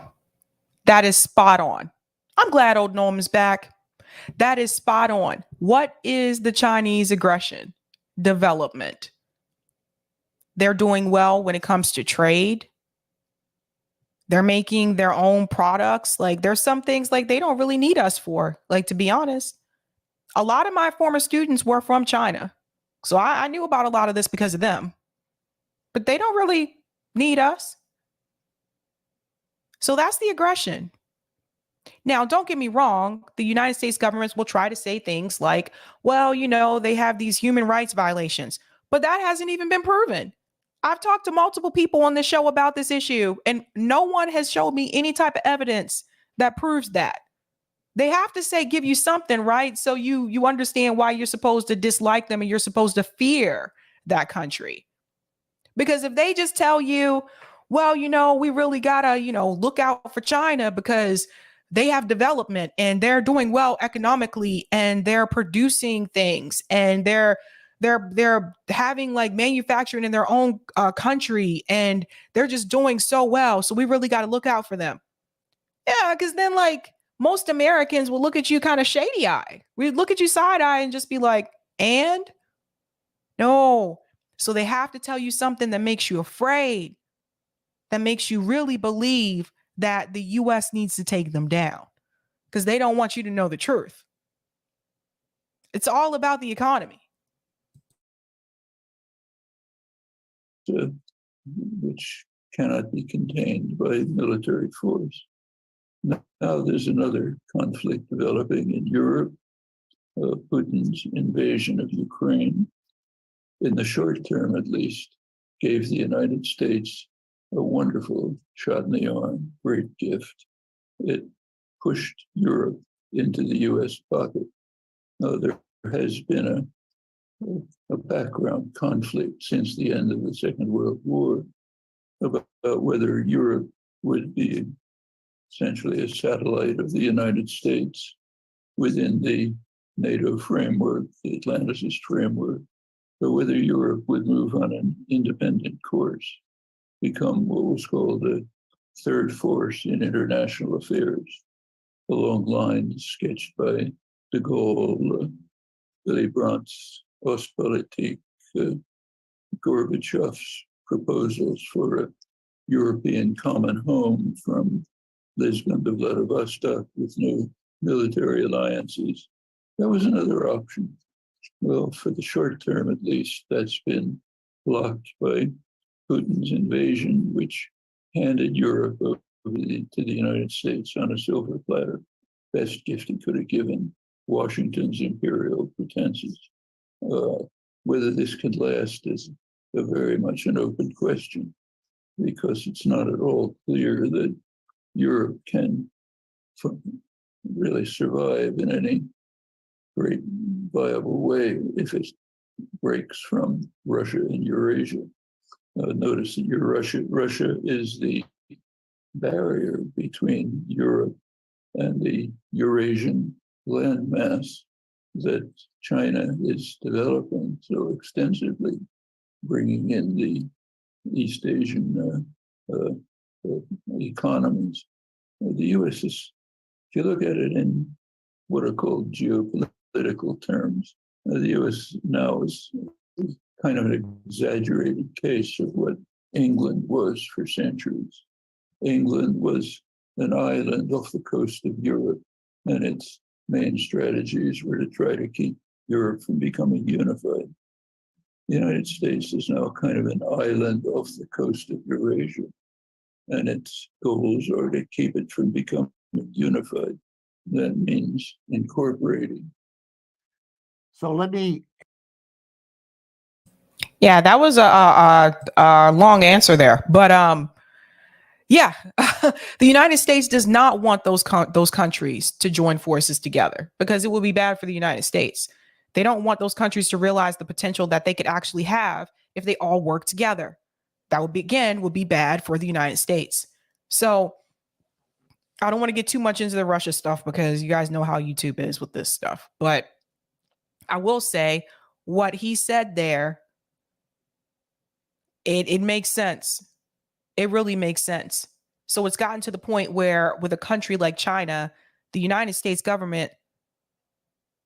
That is spot on. I'm glad old Noam is back. That is spot on. What is the Chinese aggression? Development. They're doing well when it comes to trade. They're making their own products. Like, there's some things like they don't really need us for. Like, to be honest, a lot of my former students were from China. So I knew about a lot of this because of them. But they don't really need us. So that's the aggression. Now, don't get me wrong. The United States governments will try to say things like, well, you know, they have these human rights violations, but that hasn't even been proven. I've talked to multiple people on this show about this issue, and no one has showed me any type of evidence that proves that. They have to say, give you something, right? So you understand why you're supposed to dislike them and you're supposed to fear that country. Because if they just tell you, well, you know, we really gotta, you know, look out for China because they have development and they're doing well economically and they're producing things and they're they're having like manufacturing in their own country, and they're just doing so well. So we really got to look out for them. Yeah, because then like most Americans will look at you kind of shady eye. We look at you side eye and just be like, and no. So they have to tell you something that makes you afraid, that makes you really believe that the US needs to take them down because they don't want you to know the truth. It's all about the economy. Which cannot be contained by military force. Now there's another conflict developing in Europe, Putin's invasion of Ukraine, in the short term at least, gave the United States a wonderful shot in the arm, great gift. It pushed Europe into the US pocket. Now, there has been a background conflict since the end of the Second World War about whether Europe would be essentially a satellite of the United States within the NATO framework, the Atlanticist framework, or whether Europe would move on an independent course, become what was called a third force in international affairs, along lines sketched by de Gaulle, Willy Brandt's Ostpolitik, Gorbachev's proposals for a European common home from Lisbon to Vladivostok with no military alliances. That was another option. Well, for the short term at least, that's been blocked by Putin's invasion, which handed Europe over to the United States on a silver platter. Best gift he could have given Washington's imperial pretenses. Whether this could last is very much an open question, because it's not at all clear that Europe can really survive in any great viable way if it breaks from Russia and Eurasia. Notice that Russia is the barrier between Europe and the Eurasian landmass that China is developing so extensively, bringing in the East Asian economies. The US is, if you look at it in what are called geopolitical terms, the US now is kind of an exaggerated case of what England was for centuries. England was an island off the coast of Europe, and its main strategies were to try to keep Europe from becoming unified. The United States is now kind of an island off the coast of Eurasia, and its goals are to keep it from becoming unified. That means incorporating. So let me. Yeah, that was a long answer there, but yeah, the United States does not want those countries to join forces together because it will be bad for the United States. They don't want those countries to realize the potential that they could actually have if they all work together. That would be bad for the United States. So I don't want to get too much into the Russia stuff because you guys know how YouTube is with this stuff. But I will say what he said there, it makes sense. It really makes sense. So it's gotten to the point where with a country like China, the United States government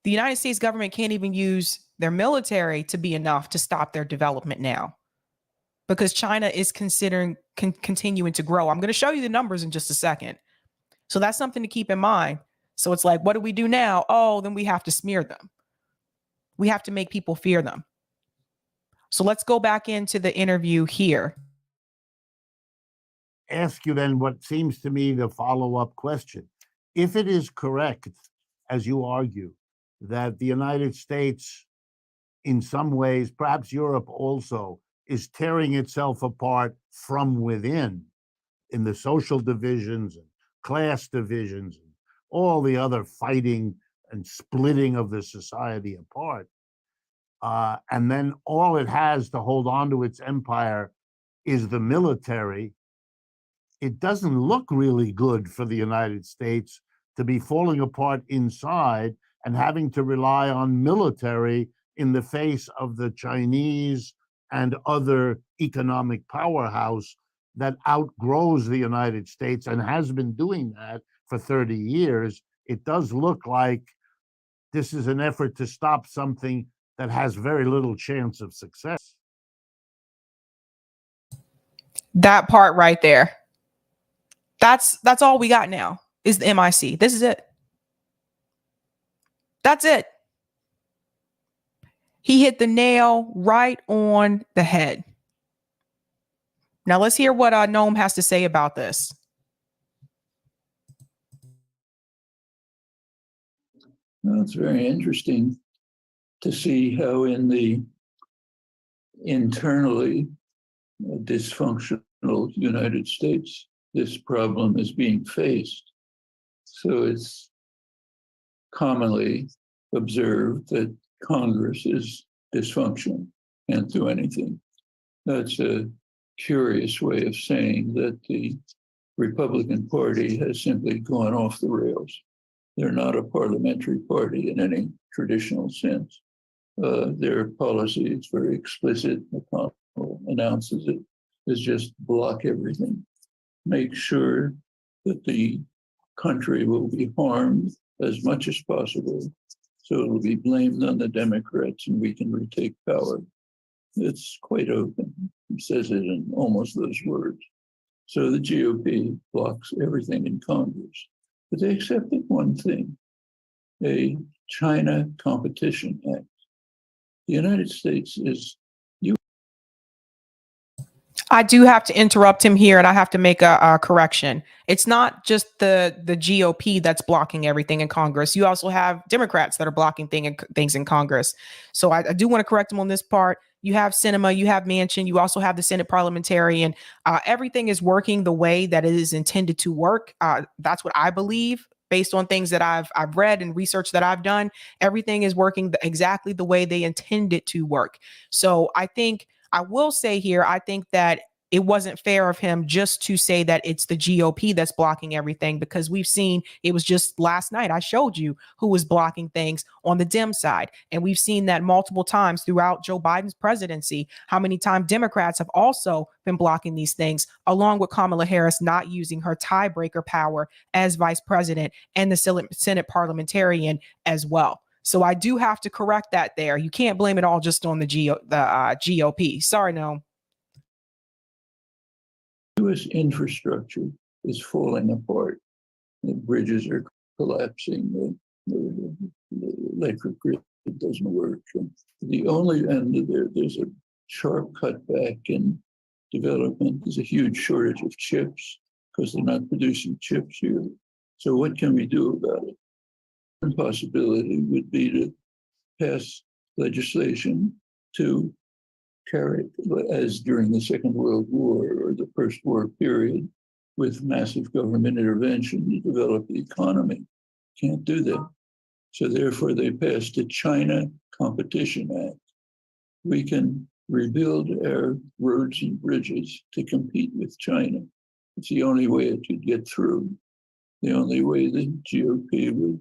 can't even use their military to be enough to stop their development now because China is considering continuing to grow. I'm going to show you the numbers in just a second. So that's something to keep in mind. So it's like, what do we do now? Oh, then we have to smear them. We have to make people fear them. So let's go back into the interview here. Ask you then what seems to me the follow-up question. If it is correct, as you argue, that the United States, in some ways, perhaps Europe also, is tearing itself apart from within in the social divisions and class divisions and all the other fighting and splitting of the society apart, and then all it has to hold on to its empire is the military, it doesn't look really good for the United States to be falling apart inside and having to rely on military in the face of the Chinese and other economic powerhouse that outgrows the United States and has been doing that for 30 years, it does look like this is an effort to stop something that has very little chance of success. That part right there. That's all we got now is the MIC. This is it. That's it. He hit the nail right on the head. Now let's hear what Noam has to say about this. Well, it's very interesting to see how in the internally dysfunctional United States, this problem is being faced. So it's commonly observed that Congress is dysfunctional, can't do anything. That's a curious way of saying that the Republican Party has simply gone off the rails. They're not a parliamentary party in any traditional sense. Their policy is very explicit. McConnell announces it, is just block everything. Make sure that the country will be harmed as much as possible, so it will be blamed on the Democrats and we can retake power. It's quite open. He says it in almost those words. So the GOP blocks everything in Congress. But they accepted one thing, a China Competition Act. The United States is I do have to interrupt him here and I have to make a correction. It's not just the GOP that's blocking everything in Congress. You also have Democrats that are blocking things in Congress. So I do want to correct him on this part. You have Sinema, you have Manchin, you also have the Senate parliamentarian. Everything is working the way that it is intended to work. That's what I believe. Based on things that I've read and research that I've done, everything is working exactly the way they intended to work. So I think I will say here, I think that it wasn't fair of him just to say that it's the GOP that's blocking everything, because we've seen it was just last night. I showed you who was blocking things on the Dem side. And we've seen that multiple times throughout Joe Biden's presidency, how many times Democrats have also been blocking these things, along with Kamala Harris not using her tiebreaker power as vice president and the Senate parliamentarian as well. So I do have to correct that there. You can't blame it all just on the GOP. Sorry, no. U.S. infrastructure is falling apart. The bridges are collapsing. The electric grid doesn't work. And there's a sharp cutback in development. There's a huge shortage of chips because they're not producing chips here. So what can we do about it? One possibility would be to pass legislation to carry, as during the Second World War or the First War period, with massive government intervention to develop the economy. Can't do that. So therefore they passed the China Competition Act. We can rebuild our roads and bridges to compete with China. It's the only way it could get through. The only way the GOP would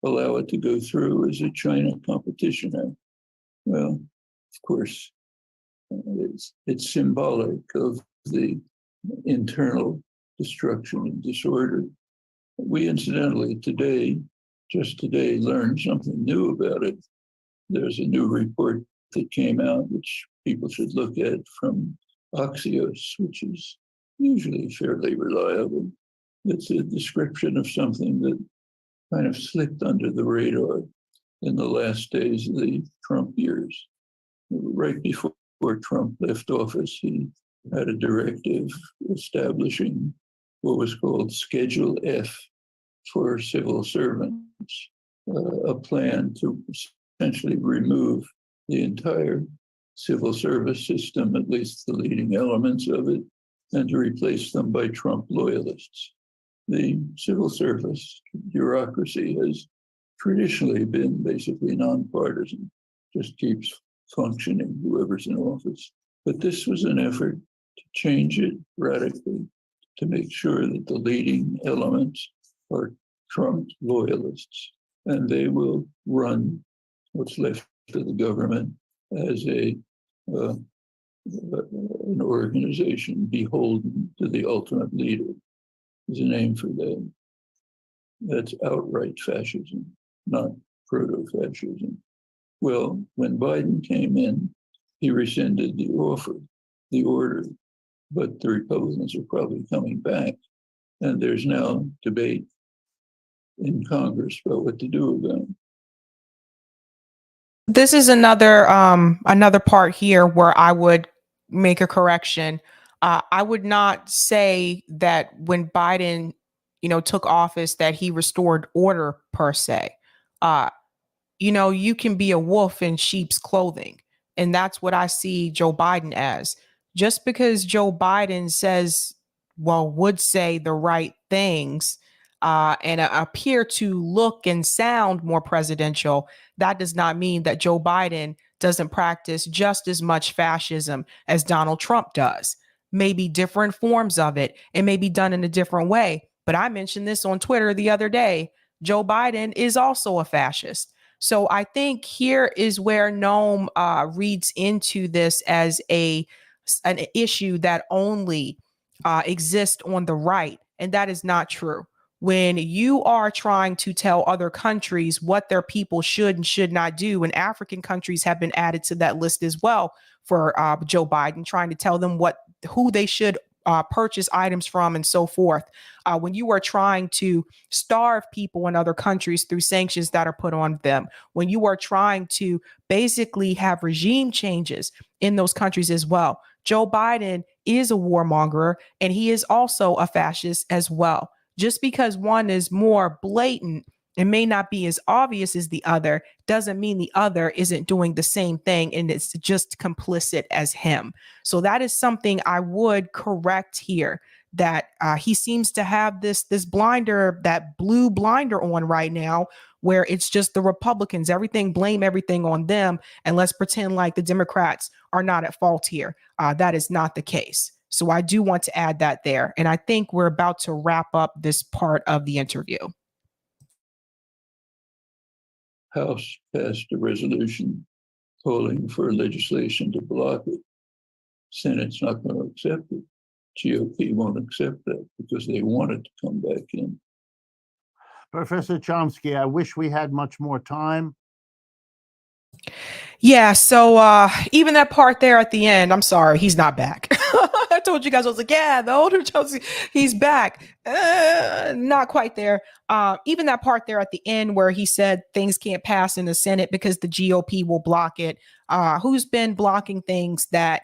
allow it to go through is a China Competition Act. Well, of course, it's symbolic of the internal destruction and disorder. We incidentally just today, learned something new about it. There's a new report that came out, which people should look at, from Axios, which is usually fairly reliable. It's a description of something that kind of slipped under the radar in the last days of the Trump years. Right before Trump left office, he had a directive establishing what was called Schedule F for civil servants, a plan to essentially remove the entire civil service system, at least the leading elements of it, and to replace them by Trump loyalists. The civil service bureaucracy has traditionally been basically nonpartisan, just keeps functioning, whoever's in office. But this was an effort to change it radically, to make sure that the leading elements are Trump loyalists, and they will run what's left of the government as an organization beholden to the ultimate leader. There's a name for that. That's outright fascism, not proto-fascism. Well, when Biden came in, he rescinded the offer, the order, but the Republicans are probably coming back. And there's now debate in Congress about what to do with them. This is another part here where I would make a correction. I would not say that when Biden, took office that he restored order per se. You can be a wolf in sheep's clothing. And that's what I see Joe Biden as. Just because Joe Biden would say the right things and appear to look and sound more presidential, that does not mean that Joe Biden doesn't practice just as much fascism as Donald Trump does. Maybe different forms of it. It may be done in a different way. But I mentioned this on Twitter the other day. Joe Biden is also a fascist. So I think here is where Noam reads into this as an issue that only exists on the right. And that is not true. When you are trying to tell other countries what their people should and should not do, and African countries have been added to that list as well for Joe Biden, trying to tell them who they should purchase items from and so forth. When you are trying to starve people in other countries through sanctions that are put on them, when you are trying to basically have regime changes in those countries as well. Joe Biden is a warmonger, and he is also a fascist as well. Just because one is more blatant and may not be as obvious as the other doesn't mean the other isn't doing the same thing and it's just complicit as him. So that is something I would correct here, that he seems to have this blinder, that blue blinder on right now, where it's just the Republicans, blame everything on them. And let's pretend like the Democrats are not at fault here. That is not the case. So I do want to add that there. And I think we're about to wrap up this part of the interview. House passed a resolution calling for legislation to block it. Senate's not going to accept it. GOP won't accept that because they want it to come back in. Professor Chomsky, I wish we had much more time. Yeah, so even that part there at the end, I'm sorry, he's not back. I told you guys, I was like, yeah, the older Chelsea, he's back. Not quite there. Even that part there at the end where he said things can't pass in the Senate because the GOP will block it. Who's been blocking things that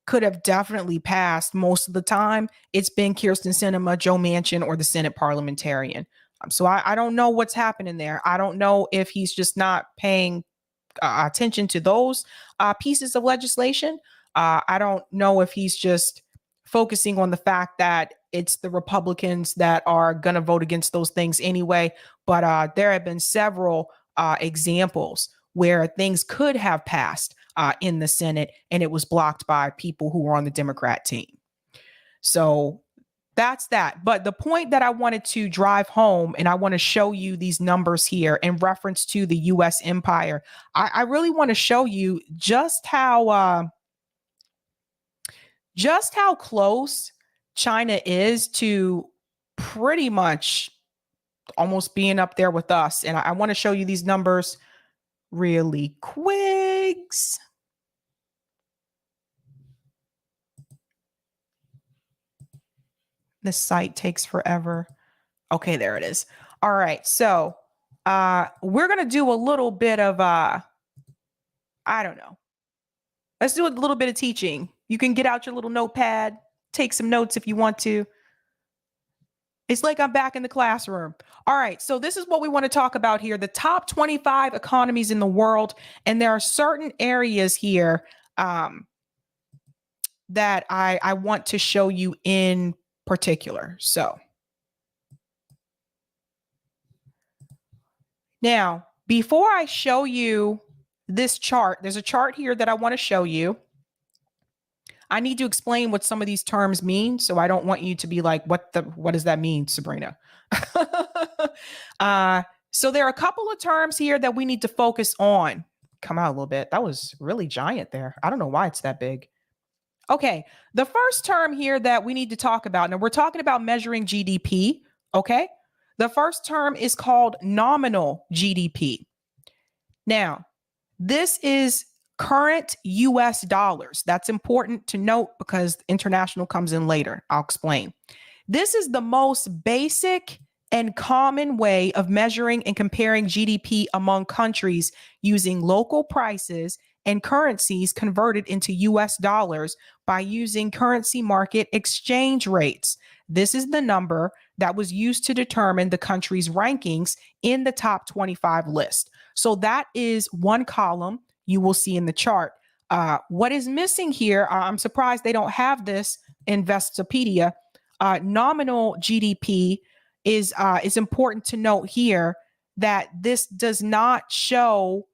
could have definitely passed most of the time? It's been Kyrsten Sinema, Joe Manchin, or the Senate parliamentarian. So I don't know what's happening there. I don't know if he's just not paying attention to those pieces of legislation. I don't know if he's just focusing on the fact that it's the Republicans that are going to vote against those things anyway. But there have been several examples where things could have passed in the Senate and it was blocked by people who were on the Democrat team. So that's that. But the point that I wanted to drive home, and I want to show you these numbers here in reference to the U.S. empire. I really want to show you just how close China is to pretty much almost being up there with us. And I want to show you these numbers really quick. This site takes forever. Okay, there it is. All right, so we're going to do a little bit of, I don't know. Let's do a little bit of teaching. You can get out your little notepad, take some notes if you want to. It's like I'm back in the classroom. All right, so this is what we want to talk about here. The top 25 economies in the world. And there are certain areas here that I want to show you in particular. So now, before I show you this chart, there's a chart here that I want to show you. I need to explain what some of these terms mean. So I don't want you to be like, what does that mean, Sabrina? So there are a couple of terms here that we need to focus on. come out a little bit. That was really giant there. I don't know why it's that big. Okay, the first term here that we need to talk about, now we're talking about measuring GDP, okay? The first term is called nominal GDP. Now, this is current US dollars. That's important to note because international comes in later. I'll explain. This is the most basic and common way of measuring and comparing GDP among countries using local prices and currencies converted into US dollars by using currency market exchange rates. This is the number that was used to determine the country's rankings in the top 25 list. So that is one column you will see in the chart. What is missing here, I'm surprised they don't have this in Investopedia. Nominal GDP is important to note here that this does not show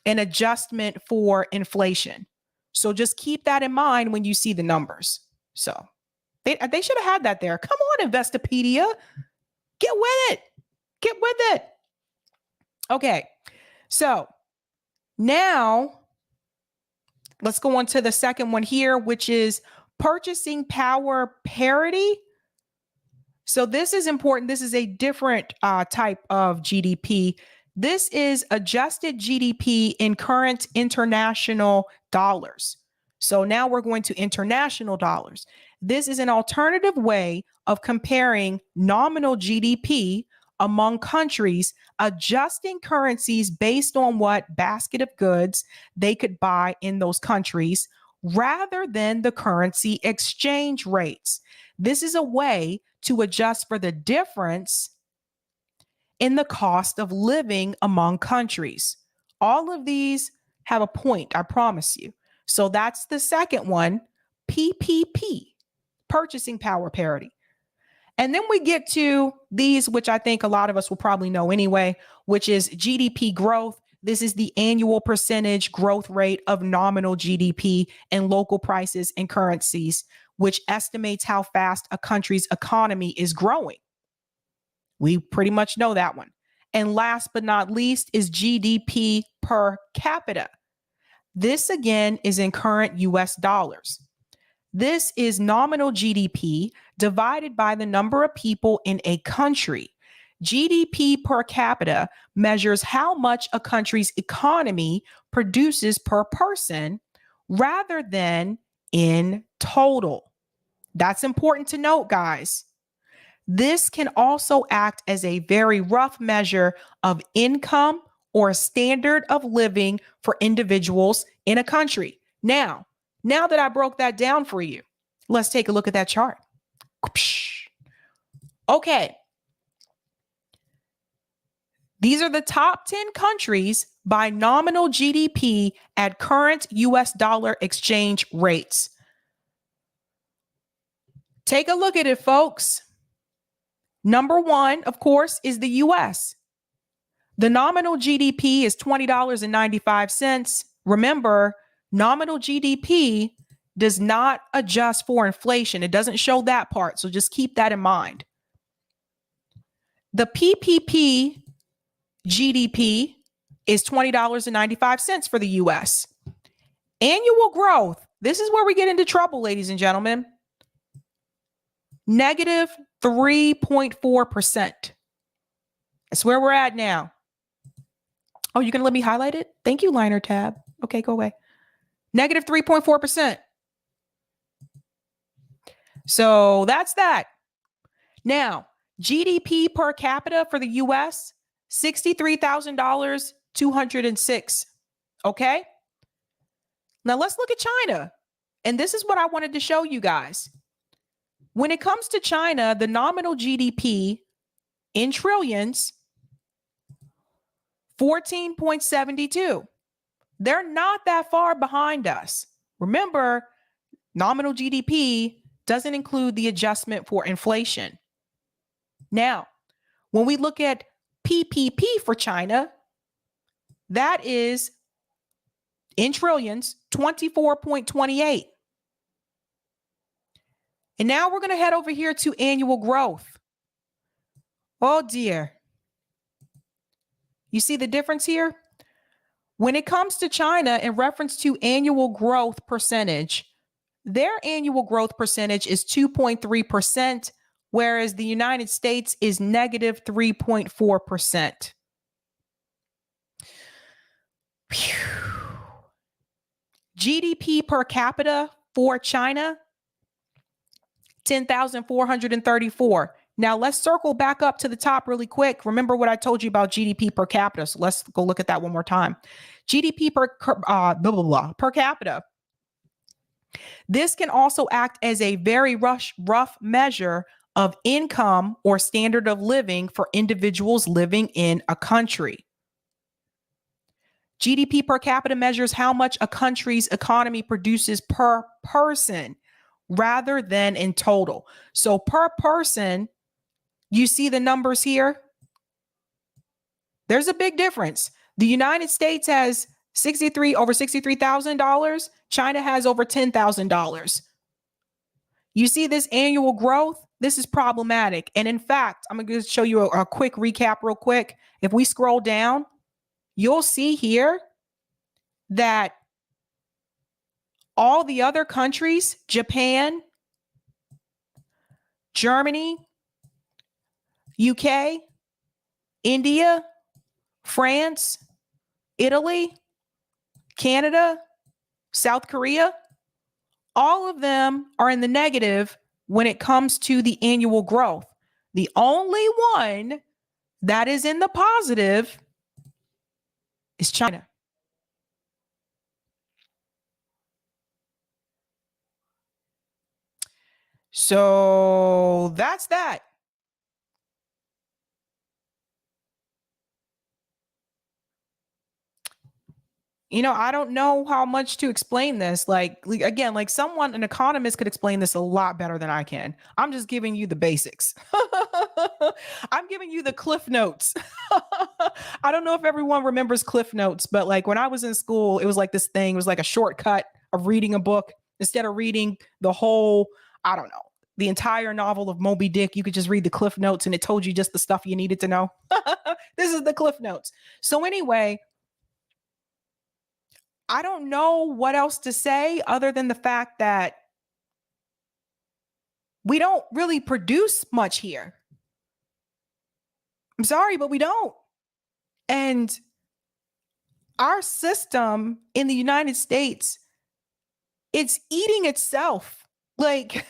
an adjustment for inflation. So just keep that in mind when you see the numbers. So they should have had that there. Come on, Investopedia. Get with it. Get with it. Okay. So now let's go on to the second one here, which is purchasing power parity. So this is important. This is a different type of GDP. This is adjusted GDP in current international dollars. So now we're going to international dollars. This is an alternative way of comparing nominal GDP among countries, adjusting currencies based on what basket of goods they could buy in those countries rather than the currency exchange rates. This is a way to adjust for the difference in the cost of living among countries. All of these have a point, I promise you. So that's the second one, PPP, purchasing power parity. And then we get to these, which I think a lot of us will probably know anyway, which is GDP growth. This is the annual percentage growth rate of nominal GDP and local prices and currencies, which estimates how fast a country's economy is growing. We pretty much know that one. And last but not least is GDP per capita. This again is in current US dollars. This is nominal GDP divided by the number of people in a country. GDP per capita measures how much a country's economy produces per person rather than in total. That's important to note, guys. This can also act as a very rough measure of income or standard of living for individuals in a country. Now that I broke that down for you, let's take a look at that chart. Okay. These are the top 10 countries by nominal GDP at current US dollar exchange rates. Take a look at it, folks. Number one, of course, is the US. The nominal GDP is $20.95. Remember, nominal GDP does not adjust for inflation. It doesn't show that part, so just keep that in mind. The PPP GDP is $20.95 for the US. Annual growth, this is where we get into trouble, ladies and gentlemen. Negative 3.4%. That's where we're at now. Oh, you're going to let me highlight it? Thank you, Liner tab. Okay, go away. Negative 3.4%. So that's that. Now, GDP per capita for the US, $63,000, 206. Okay? Now let's look at China. And this is what I wanted to show you guys. When it comes to China, the nominal GDP in trillions, 14.72. They're not that far behind us. Remember, nominal GDP doesn't include the adjustment for inflation. Now, when we look at PPP for China, that is in trillions, 24.28. And now we're going to head over here to annual growth. Oh dear. You see the difference here? When it comes to China, in reference to annual growth percentage, their annual growth percentage is 2.3%, whereas the United States is negative 3.4%. GDP per capita for China, 10,434. Now let's circle back up to the top really quick. Remember what I told you about GDP per capita. So let's go look at that one more time. GDP per capita. This can also act as a very rough measure of income or standard of living for individuals living in a country. GDP per capita measures how much a country's economy produces per person rather than in total. So per person, you see the numbers here? There's a big difference. The United States has over $63,000. China has over $10,000. You see this annual growth? This is problematic. And in fact, I'm going to show you a quick recap real quick. If we scroll down, you'll see here that all the other countries, Japan, Germany, UK, India, France, Italy, Canada, South Korea, all of them are in the negative when it comes to the annual growth. The only one that is in the positive is China. So that's that. You know, I don't know how much to explain this. Again, like an economist could explain this a lot better than I can. I'm just giving you the basics. I'm giving you the Cliff Notes. I don't know if everyone remembers Cliff Notes, but like when I was in school, it was like this thing. It was like a shortcut of reading a book. Instead of reading the whole, I don't know, the entire novel of Moby Dick, you could just read the Cliff Notes and it told you just the stuff you needed to know. This is the Cliff Notes. So anyway, I don't know what else to say other than the fact that we don't really produce much here. I'm sorry, but we don't. And our system in the United States, it's eating itself. Like,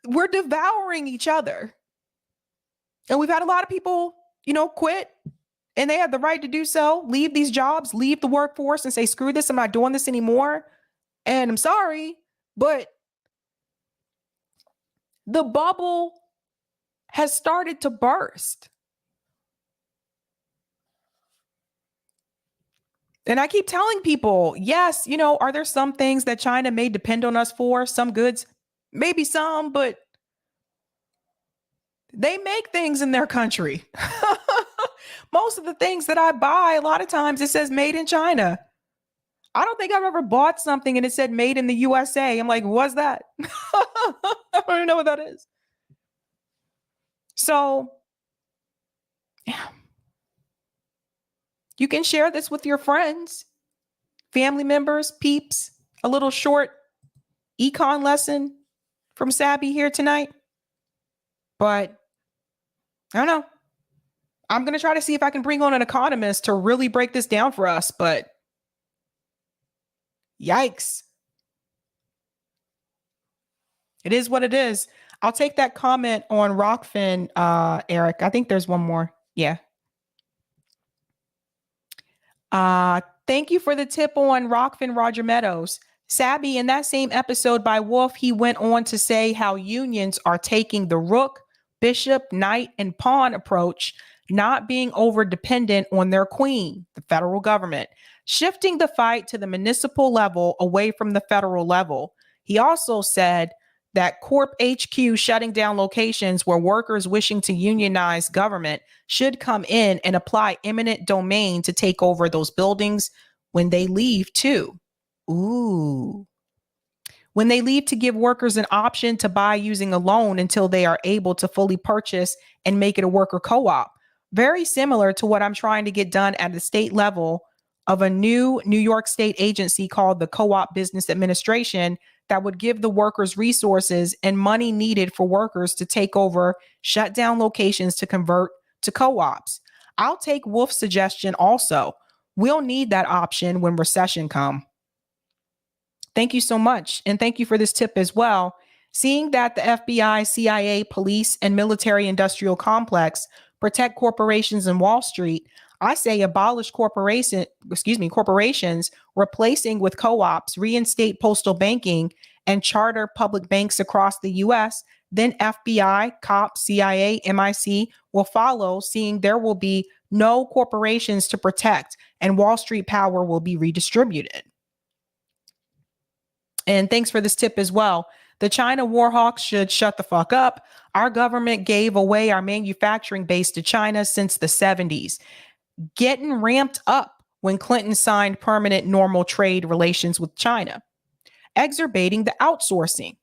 we're devouring each other. And we've had a lot of people, quit. And they have the right to do so, leave these jobs, leave the workforce and say, screw this, I'm not doing this anymore. And I'm sorry, but the bubble has started to burst. And I keep telling people, yes, are there some things that China may depend on us for? Some goods, maybe some, but they make things in their country. Most of the things that I buy, a lot of times it says made in China. I don't think I've ever bought something and it said made in the USA. I'm like, what's that? I don't even know what that is. So, yeah. You can share this with your friends, family members, peeps, a little short econ lesson from Sabby here tonight. But I don't know. I'm going to try to see if I can bring on an economist to really break this down for us, but yikes. It is what it is. I'll take that comment on Rockfin, Eric. I think there's one more. Yeah. Thank you for the tip on Rockfin, Roger Meadows. Sabby, in that same episode by Wolff, he went on to say how unions are taking the rook, bishop, knight, and pawn approach, not being over dependent on their queen, the federal government, shifting the fight to the municipal level away from the federal level. He also said that Corp HQ shutting down locations where workers wishing to unionize government should come in and apply eminent domain to take over those buildings when they leave too. Ooh. When they leave, to give workers an option to buy using a loan until they are able to fully purchase and make it a worker co-op. Very similar to what I'm trying to get done at the state level of a new New York State agency called the Co-op Business Administration that would give the workers resources and money needed for workers to take over shut down locations to convert to co-ops. I'll take Wolff's suggestion also. We'll need that option when recession comes. Thank you so much. And thank you for this tip as well. Seeing that the FBI, CIA, police, and military industrial complex protect corporations in Wall Street, I say abolish corporations, replacing with co-ops, reinstate postal banking, and charter public banks across the U.S. Then FBI, cops, CIA, MIC will follow, seeing there will be no corporations to protect and Wall Street power will be redistributed. And thanks for this tip as well. The China war hawks should shut the fuck up. Our government gave away our manufacturing base to China since the 70s, getting ramped up when Clinton signed permanent normal trade relations with China, exacerbating the outsourcing.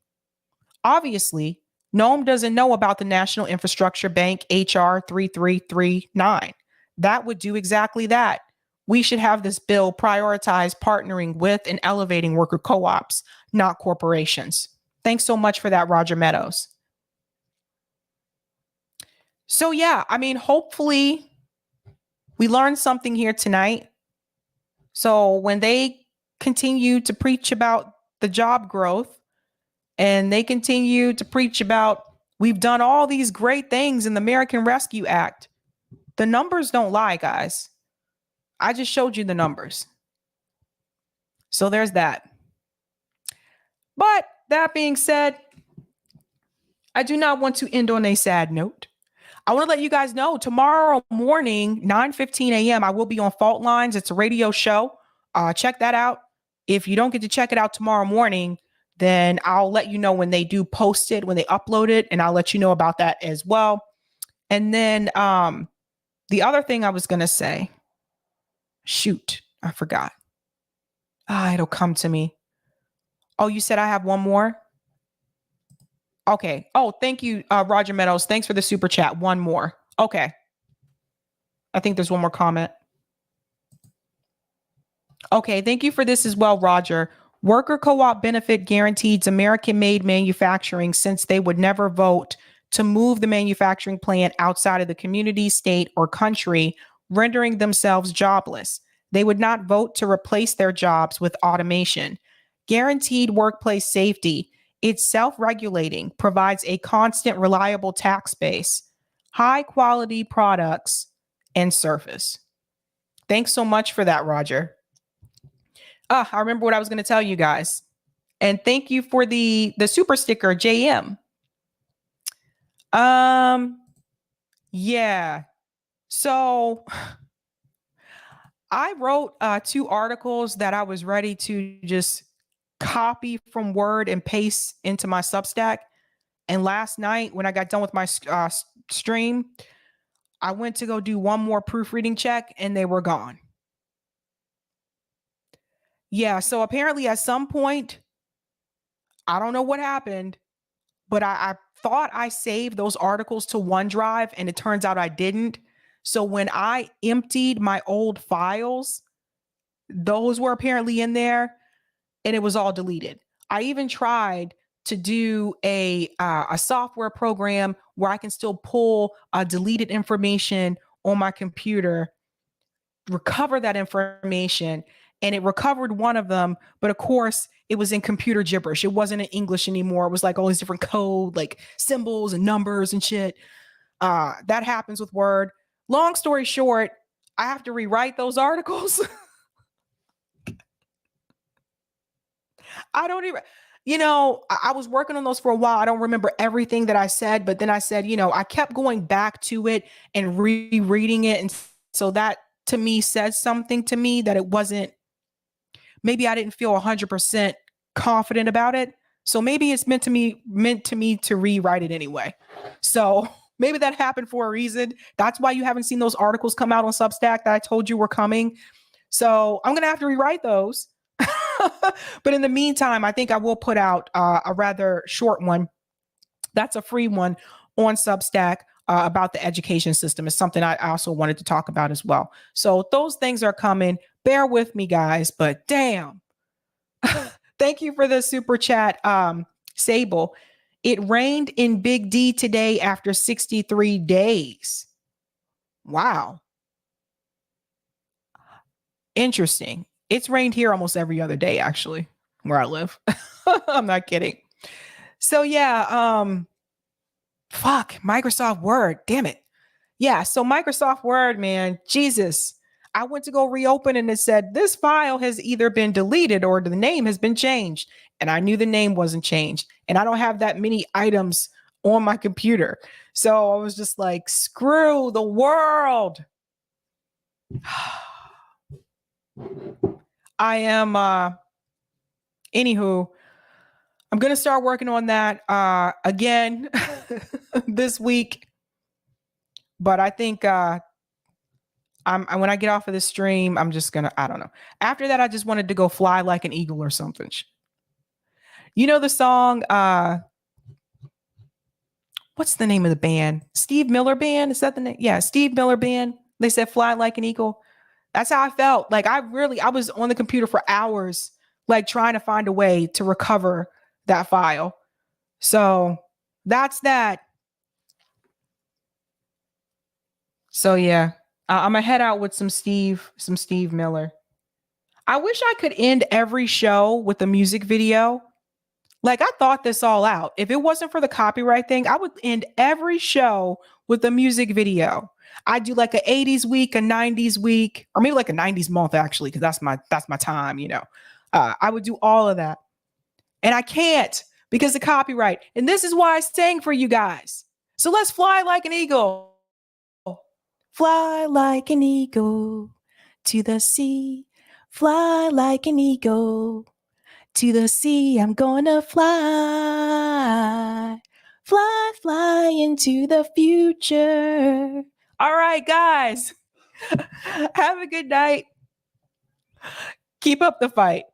Obviously, Noam doesn't know about the National Infrastructure Bank HR 3339. That would do exactly that. We should have this bill prioritize partnering with and elevating worker co-ops, not corporations. Thanks so much for that, Roger Meadows. So yeah, I mean, hopefully we learned something here tonight. So when they continue to preach about the job growth and they continue to preach about we've done all these great things in the American Rescue Act, the numbers don't lie, guys. I just showed you the numbers. So there's that. But that being said, I do not want to end on a sad note. I want to let you guys know tomorrow morning, 9:15 a.m., I will be on Fault Lines. It's a radio show. Check that out. If you don't get to check it out tomorrow morning, then I'll let you know when they do post it, when they upload it, and I'll let you know about that as well. And then the other thing I was going to say, shoot, I forgot. It'll come to me. Oh, you said I have one more? Okay. Oh, thank you, Roger Meadows. Thanks for the super chat. One more. Okay. I think there's one more comment. Okay. Thank you for this as well, Roger. Worker co-op benefit guarantees American-made manufacturing since they would never vote to move the manufacturing plant outside of the community, state, or country, rendering themselves jobless. They would not vote to replace their jobs with automation. Guaranteed workplace safety. It's self-regulating, provides a constant, reliable tax base, high-quality products, and service. Thanks so much for that, Roger. I remember what I was going to tell you guys. And thank you for the super sticker, JM. Yeah. So I wrote 2 articles that I was ready to just copy from Word and paste into my Substack. And last night when I got done with my stream, I went to go do one more proofreading check and they were gone. Yeah, so apparently at some point, I don't know what happened, but I thought I saved those articles to OneDrive and it turns out I didn't. So when I emptied my old files, those were apparently in there and it was all deleted. I even tried to do a software program where I can still pull deleted information on my computer, recover that information, and it recovered one of them. But of course, it was in computer gibberish. It wasn't in English anymore. It was like all these different code, like symbols and numbers and shit. That happens with Word. Long story short, I have to rewrite those articles. I don't even, I was working on those for a while. I don't remember everything that I said, but then I said, I kept going back to it and rereading it. And so that to me says something to me that it wasn't, maybe I didn't feel 100% confident about it. So maybe it's meant to me to rewrite it anyway. So maybe that happened for a reason. That's why you haven't seen those articles come out on Substack that I told you were coming. So I'm going to have to rewrite those. But in the meantime, I think I will put out a rather short one. That's a free one on Substack about the education system. It's something I also wanted to talk about as well. So those things are coming. bear with me, guys, but damn. Thank you for the super chat, Sable. It rained in Big D today after 63 days. Wow. Interesting. It's rained here almost every other day, actually, where I live. I'm not kidding. So yeah, fuck, Microsoft Word. Damn it. Yeah, so Microsoft Word, man, Jesus. I went to go reopen and it said this file has either been deleted or the name has been changed. And I knew the name wasn't changed. And I don't have that many items on my computer. So I was just like, screw the world. I am anywho, I'm gonna start working on that again this week. But I think when I get off of this stream, I'm just gonna, I don't know. After that, I just wanted to go fly like an eagle or something. You know the song, what's the name of the band? Steve Miller Band? Is that the name? Yeah, Steve Miller Band. They said fly like an eagle. That's how I felt. Like I was on the computer for hours, like trying to find a way to recover that file. So that's that. So yeah, I'm gonna head out with some Steve Miller. I wish I could end every show with a music video. Like I thought this all out. If it wasn't for the copyright thing, I would end every show with a music video. I do like an 80s week, a 90s week, or maybe like a 90s month actually, because that's my time, you know. I would do all of that. And I can't because of copyright. And this is why I sang for you guys. So let's fly like an eagle. Fly like an eagle to the sea. Fly like an eagle to the sea. I'm gonna fly. Fly, fly into the future. All right, guys. Have a good night. Keep up the fight.